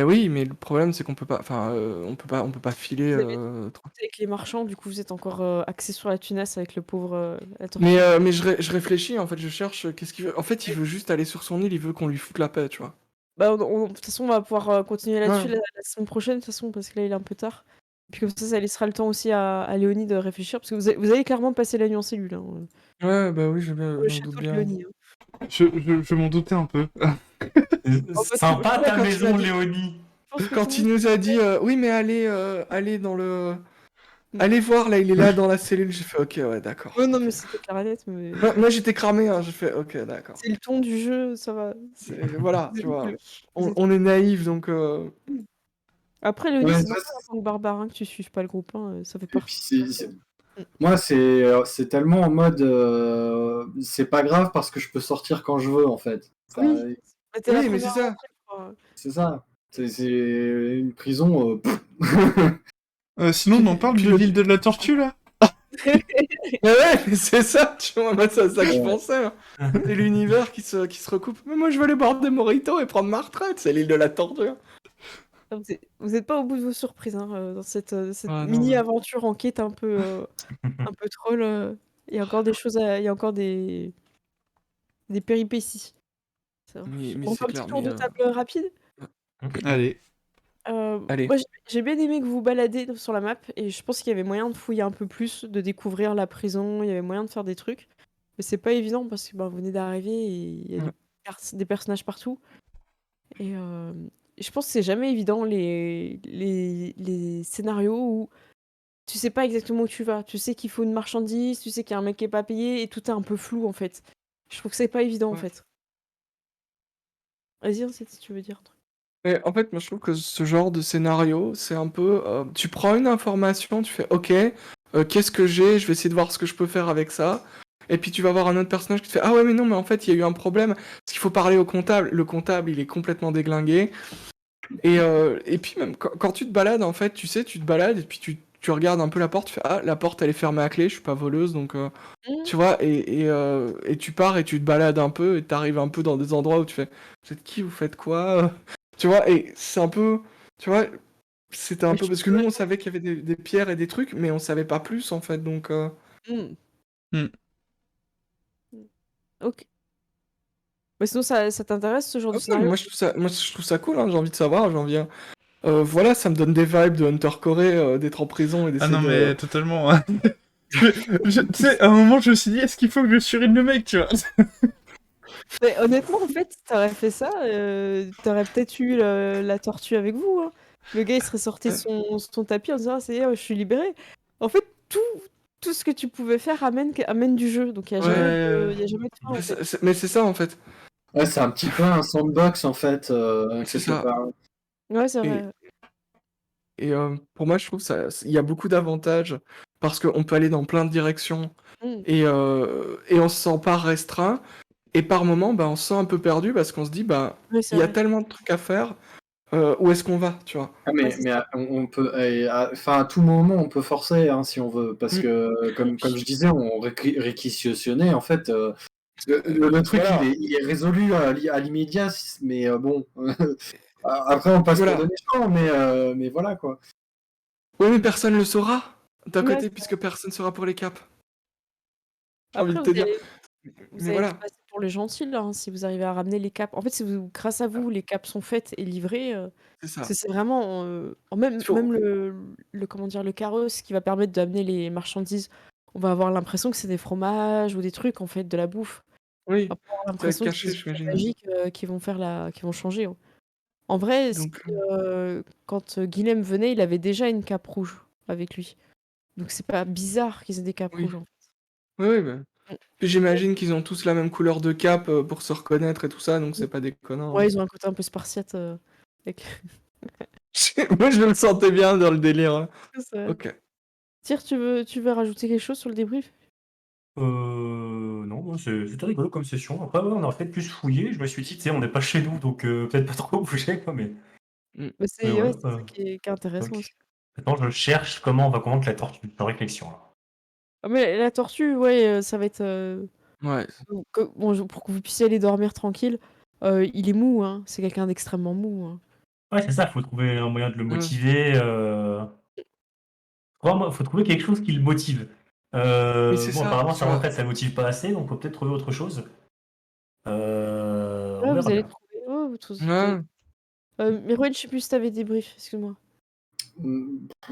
oui, mais le problème c'est qu'on peut pas, enfin on peut pas filer.
vous avez avec les marchands, du coup, vous êtes encore axé sur la tunasse avec le pauvre la tortue.
Mais je réfléchis en fait, je cherche qu'est-ce qu'il veut. En fait, il veut juste aller sur son île, il veut qu'on lui foute la paix, tu vois.
Bah, de toute façon, on va pouvoir continuer là-dessus
Ouais.
la semaine prochaine, de toute façon, parce que là, il est un peu tard. Puis comme ça laissera le temps aussi à Léonie de réfléchir, parce que vous allez clairement passer la nuit en cellule, hein,
Ouais, bah oui, je
dans le
m'en doute
château de
bien.
Léonie, hein.
Je m'en doutais un peu.
Oh, bah,
Sympa ta
quand il
maison,
a dit-
Léonie.
je pense que tout
Quand
le
il
monde
nous a dit oui, mais allez dans le. Allez voir, là, il est là dans la cellule. J'ai fait ok, ouais, d'accord.
ouais, non, mais c'était clair et net, mais
Moi, j'étais cramé, hein, j'ai fait ok, d'accord.
c'est le ton du jeu, ça va.
Voilà,
Vous
tu
êtes
vois.
cool. Vous êtes
On est naïf, donc.
Après, Léonie,
ouais,
c'est
ça,
normal en tant que barbare, hein, que tu suives pas le groupe, hein, ça fait
et
partie.
puis
Mm.
moi, c'est tellement en mode, c'est pas grave parce que je peux sortir quand je veux, en fait. Enfin,
Oui, bah, t'es la
Oui, mais c'est
première à
ça.
rentrer, je crois.
c'est ça. C'est une prison.
Sinon, on en parle
Puis
de l'île de la Tortue, là?
Mais ouais, mais c'est ça, tu vois, moi, c'est à ça que je
Ouais.
pensais, hein. C'est l'univers qui se recoupe. Mais moi, je veux aller boire des mojitos et prendre ma retraite, c'est l'île de la torture.
Ah, vous êtes pas au bout de vos surprises, hein, dans cette
Ah non, mais.
mini-aventure enquête un peu troll. Il y a encore des choses il y a encore des péripéties. Ça va.
Mais
On fait
c'est
un petit
clair,
tour
mais.
de table rapide.
Allez.
Allez.
Moi, j'ai bien aimé que vous vous baladiez sur la map et je pense qu'il y avait moyen de fouiller un peu plus, de découvrir la prison, il y avait moyen de faire des trucs. Mais c'est pas évident parce que vous venez d'arriver et il y a
Ouais.
des personnages partout. Et je pense que c'est jamais évident les scénarios où tu sais pas exactement où tu vas. Tu sais qu'il faut une marchandise, tu sais qu'il y a un mec qui est pas payé et tout est un peu flou en fait. Je trouve que c'est pas évident en
Ouais.
fait. Vas-y, Ancette, si tu veux dire un truc.
Et en fait, moi je trouve que ce genre de scénario, c'est un peu. Tu prends une information, tu fais ok, qu'est-ce que j'ai, je vais essayer de voir ce que je peux faire avec ça. Et puis tu vas voir un autre personnage qui te fait ah ouais, mais non, mais en fait, il y a eu un problème, parce qu'il faut parler au comptable. Le comptable, il est complètement déglingué. Et puis même quand tu te balades, en fait, tu sais, tu te balades et puis tu regardes un peu la porte, tu fais ah, la porte elle est fermée à clé, je suis pas voleuse, donc.
Mmh.
Tu vois, et tu pars et tu te balades un peu et t'arrives un peu dans des endroits où tu fais vous êtes qui, vous faites quoi? Tu vois, et c'est un peu. Tu vois, c'était un
Ouais,
peu. Parce que nous, on savait qu'il y avait des pierres et des trucs, mais on savait pas plus en fait, donc.
Mmh.
Hmm.
Ok. Mais sinon, ça t'intéresse ce genre de
Ah ouais, mais
scénario?
moi, je trouve ça cool, hein, j'ai envie de savoir, j'ai envie. Voilà, ça me donne des vibes de Hunter Corey, d'être en prison et
Ah
d'essayer
non,
de.
mais totalement. Tu sais, à un moment, je me suis dit, est-ce qu'il faut que je surine le mec, tu vois?
Mais honnêtement, en fait, t'aurais fait ça, t'aurais peut-être eu la tortue avec vous, hein. Le gars, il serait sorti de son tapis en disant ah, ça y est, je suis libéré. En fait, tout ce que tu pouvais faire amène du jeu, donc il n'y a,
Ouais.
y a jamais de fin en fait.
Mais c'est ça en fait.
Ouais, c'est un petit peu un sandbox, en fait,
C'est
quelque
ça.
part.
Ouais, c'est
Et,
vrai.
pour moi, je trouve ça, il y a beaucoup d'avantages parce qu'on peut aller dans plein de directions
Mm.
et on se sent pas restreint. Et par moment, on se sent un peu perdu parce qu'on se dit,
Oui, c'est
il y a
vrai.
tellement de trucs à faire, où est-ce qu'on va, tu vois?
Ah,
Ouais,
mais,
c'est
mais
ça.
on peut, à tout moment, on peut forcer hein, si on veut, parce
Mm.
que comme je disais, on réquisitionnait en fait. Le truc,
Voilà.
il est résolu à l'immédiat, mais bon, après on passe pour des
Voilà.
méchants, mais voilà quoi.
Oui, mais personne le saura d'un
Ouais,
côté,
c'est
puisque personne sera pour les caps. J'ai envie
Après,
de
vous
te dire.
allez, vous
Mais
allez être
voilà.
passé pour les gentils, là, hein, si vous arrivez à ramener les caps. En fait, si vous, grâce à vous, les caps sont faites et livrées,
C'est
parce
ça.
que c'est vraiment, même,
Il faut...
même comment dire, le carrosse qui va permettre d'amener les marchandises, on va avoir l'impression que c'est des fromages ou des trucs, en fait, de la bouffe.
Oui,
On va pas avoir
ça va être
l'impression que c'est
caché,
des objets
j'imagine.
magiques qui vont changer, hein. En vrai,
Donc,
quand Guilhem venait, il avait déjà une cape rouge avec lui. Donc c'est pas bizarre qu'ils aient des capes
oui.
rouges, en
Oui, oui,
fait.
Puis j'imagine qu'ils ont tous la même couleur de cape pour se reconnaître et tout ça, donc
Mm.
c'est pas déconnant,
Ouais,
hein.
ils ont un côté un peu spartiate. Avec...
Moi, je le sentais bien dans le délire, hein.
ça.
Ok.
Tyr, tu veux rajouter quelque chose sur le débrief?
Non, c'était rigolo comme session. Après, ouais, on aurait peut-être plus fouillé. Je me suis dit, tu sais, on n'est pas chez nous, donc peut-être pas trop bouger, quoi, mais,
Mm.
Bah,
mais
ouais,
ouais.
c'est ça qui est intéressant aussi.
Donc, maintenant, je cherche comment on va convaincre la tortue. En réflexion, là.
Ah, mais la tortue, ouais, ça va être.
Ouais.
Bon, pour que vous puissiez aller dormir tranquille, il est mou, hein. C'est quelqu'un d'extrêmement mou, hein.
Ouais, c'est ça, faut trouver un moyen de le
Ouais.
motiver. Vraiment, faut trouver quelque chose qui le motive.
Mais c'est
Bon,
ça,
apparemment,
tu
sa
vois.
retraite, ça motive pas assez, donc faut peut-être trouver autre chose. On
Là, vous
verra
allez
bien.
trouver. Oh, vous allez...
Ouais.
Merouane, je sais plus si t'avais débrief, excuse-moi.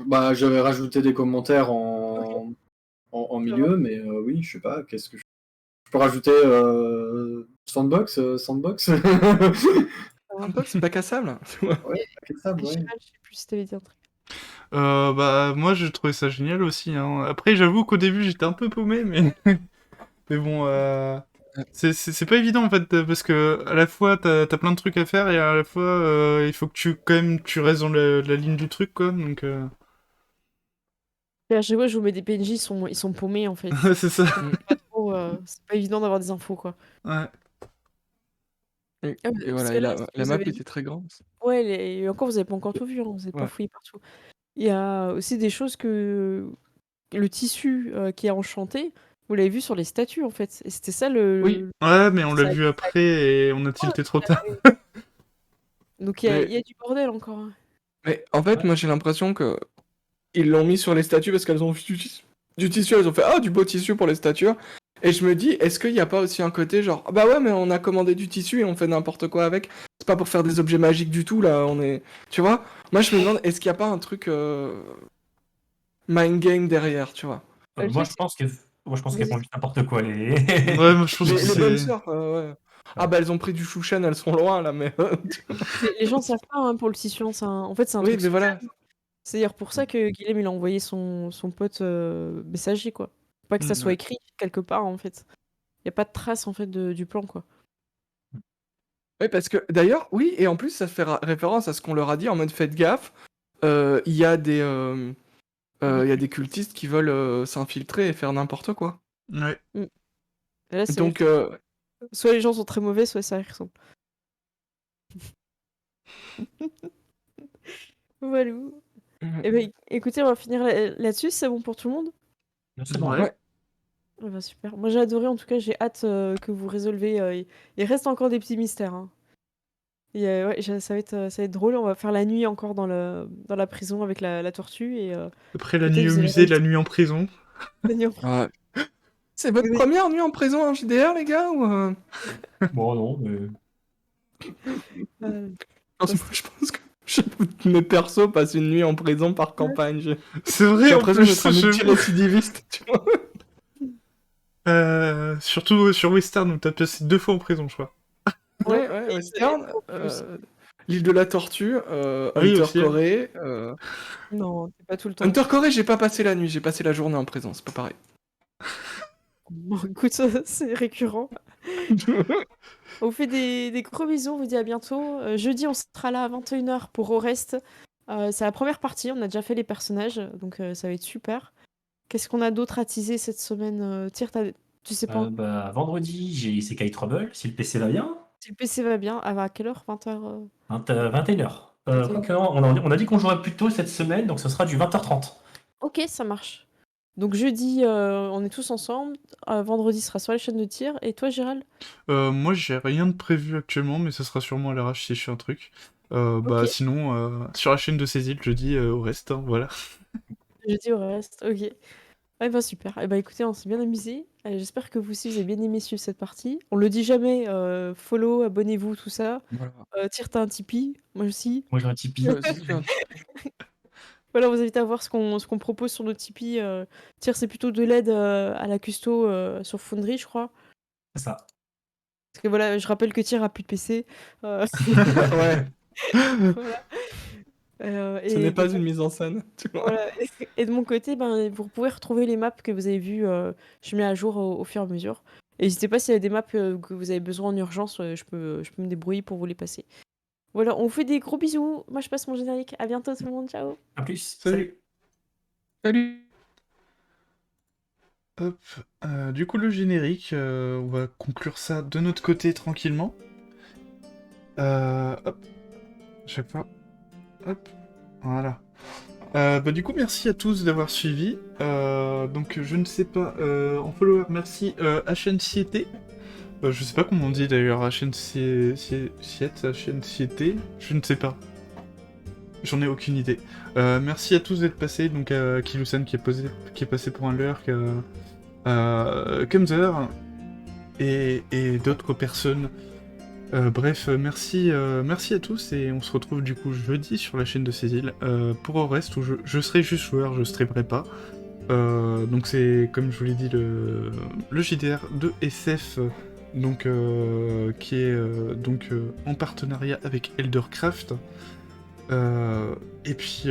Bah, j'avais rajouté des commentaires
Ok,
en
ça va.
milieu, mais oui, je sais pas, qu'est-ce que je peux rajouter Sandbox
Un peu, c'est pas cassable, tu vois.
Ouais,
Et
incassable, ouais.
Chiral, je sais plus si t'avais dit un truc.
Bah, moi, j'ai trouvé ça génial aussi, hein. Après, j'avoue qu'au début, j'étais un peu paumé, mais... mais bon, c'est pas évident, en fait, parce que à la fois, t'as plein de trucs à faire, et à la fois, il faut que quand même, tu restes dans la ligne du truc, quoi, donc...
Et à chaque fois, je vous mets des PNJ, ils sont paumés en fait.
c'est ça.
Donc, c'est pas trop, c'est pas évident d'avoir des infos quoi.
Ouais.
Ah,
Et
parce
voilà,
que
et
là,
la
vous
map
avez vu,
était très grande.
ouais, et encore, vous avez pas encore tout vu, hein, vous avez pas
Ouais.
fouillé partout. Il y a aussi des choses que le tissu qui est enchanté, vous l'avez vu sur les statues en fait. Et c'était ça
Oui,
Ouais, mais on l'a
ça-
vu après, et on a tilté trop tard.
Donc il
mais,
y a du bordel encore, hein.
mais en fait,
Ouais.
moi j'ai l'impression que ils l'ont mis sur les statues parce qu'elles ont vu du tissu, elles ont fait ah du beau tissu pour les statues. Et je me dis, est-ce qu'il n'y a pas aussi un côté genre ah bah ouais mais on a commandé du tissu et on fait n'importe quoi avec. C'est pas pour faire des objets magiques du tout là, on est. Tu vois? Moi je me demande est-ce qu'il n'y a pas un truc mind game derrière, tu vois?
Le
Moi,
truc,
je
c'est...
pense qu'elles
Vas-y.
font juste n'importe quoi.
Ouais, moi, je pense que
Les bonnes
c'est...
sœurs, ouais. Ah bah elles ont pris du chouchen, elles sont loin là, mais.
Les gens savent pas hein, pour le tissu, hein, en fait, c'est un
Oui,
truc
mais voilà.
social. C'est d'ailleurs pour ça que Guilhem il a envoyé son pote messager quoi. Pas que ça
Mm.
soit
Ouais.
écrit quelque part en fait. Y a pas de trace en fait du plan quoi.
Oui, parce que d'ailleurs, oui, et en plus ça fait référence à ce qu'on leur a dit en mode faites gaffe, il y a il y a des cultistes qui veulent s'infiltrer et faire n'importe quoi.
Ouais.
Mm. Et là c'est
Donc,
soit les gens sont très mauvais, soit ça y ressemble. Voilà. Eh ben écoutez, on va finir là-dessus, c'est bon pour tout le monde?
C'est bon.
Ouais.
ouais.
Ah bah super. Moi j'ai adoré, en tout cas j'ai hâte que vous résolvez. Il reste encore des petits mystères, hein. Et, ouais, ça va être drôle. On va faire la nuit encore dans la prison avec la tortue et
Après la
peut-être
nuit au
vous allez
musée, la
réussir
nuit en prison.
la nuit en
Ouais. C'est votre
Mais-
première nuit en prison en JDR, les gars, ou
Bon, non, mais.
euh,
je pense que mes persos passent une nuit en prison par campagne. J'ai
C'est vrai, en
l'impression
plus,
d'être un
je...
multirécidiviste, tu vois.
surtout sur Western, où t'as passé 2 fois en prison, je crois.
Ouais, ouais,
et
Western,
en plus.
l'île de la Tortue,
Oui,
Hunter
aussi.
Corée.
Non, c'est pas tout le temps.
Hunter Corée, j'ai pas passé la nuit, j'ai passé la journée en prison, c'est pas pareil.
Bon, écoute, c'est récurrent. On vous fait des gros bisous, on vous dit à bientôt. Jeudi, on sera là à 21h pour Au Reste. C'est la première partie, on a déjà fait les personnages, donc ça va être super. Qu'est-ce qu'on a d'autre à teaser cette semaine? Tyr, Tu sais pas.
Vendredi, j'ai Isekai Trouble, si le PC va bien.
Si le PC va bien, à quelle heure? 20h
21h.
21h.
Quoique, on a dit qu'on jouerait plus tôt cette semaine, donc ce sera du 20h30.
Ok, ça marche. Donc jeudi, on est tous ensemble. Vendredi sera sur la chaîne de tir. Et toi, Gérald?
Moi, j'ai rien de prévu actuellement, mais ça sera sûrement à l'arrache si je fais un truc.
Ok,
Sinon, sur la chaîne de Cécile, je dis au reste, hein, voilà.
jeudi au reste. Ok. Ouais, bah super. Et bah écoutez, on s'est bien amusé. J'espère que vous aussi, vous avez bien aimé suivre cette partie. On le dit jamais, follow, abonnez-vous, tout ça.
Voilà.
Tire, t'as un Tipeee, moi aussi.
Moi, j'ai un Tipeee.
Ouais, c'est bien.
Voilà, on vous invite à voir ce qu'on propose sur nos Tipeee. Tire, c'est plutôt de l'aide à la custo sur Foundry, je crois.
C'est ça.
Parce que voilà, je rappelle que Tire a plus de PC.
Ouais,
Voilà.
ce n'est pas une mise en scène. Tu vois.
Voilà. Et de mon côté, ben, vous pouvez retrouver les maps que vous avez vues. Je mets à jour au fur et à mesure. Et n'hésitez pas s'il y a des maps que vous avez besoin en urgence, je peux me débrouiller pour vous les passer. Voilà, on vous fait des gros bisous. Moi, je passe mon générique. À bientôt tout le monde. Ciao.
À plus.
Salut.
Salut.
Hop. Du coup, le générique, on va conclure ça de notre côté tranquillement. Hop. Chaque fois. Hop. Voilà. Du coup, merci à tous d'avoir suivi. Donc, je ne sais pas, en follower, merci HNCT. Je sais pas comment on dit d'ailleurs, HNCT, HNCT, je ne sais pas. J'en ai aucune idée. Merci à tous d'être passés, donc à Kilusan qui est passé pour un lurk, Kemzer et d'autres personnes. Bref, merci à tous et on se retrouve du coup jeudi sur la chaîne de Cécile pour au reste où je serai juste joueur, je streamerai pas. Donc c'est comme je vous l'ai dit le JDR de SF donc qui est en partenariat avec Eldercraft. Et puis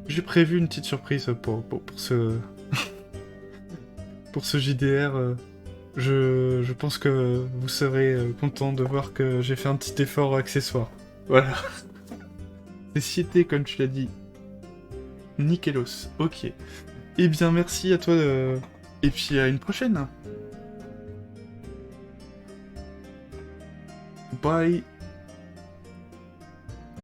j'ai prévu une petite surprise pour ce pour ce JDR. Je pense que vous serez content de voir que j'ai fait un petit effort accessoire. Voilà. C'est cité, comme tu l'as dit. Nikelos, ok. Eh bien, merci à toi, et puis à une prochaine. Bye.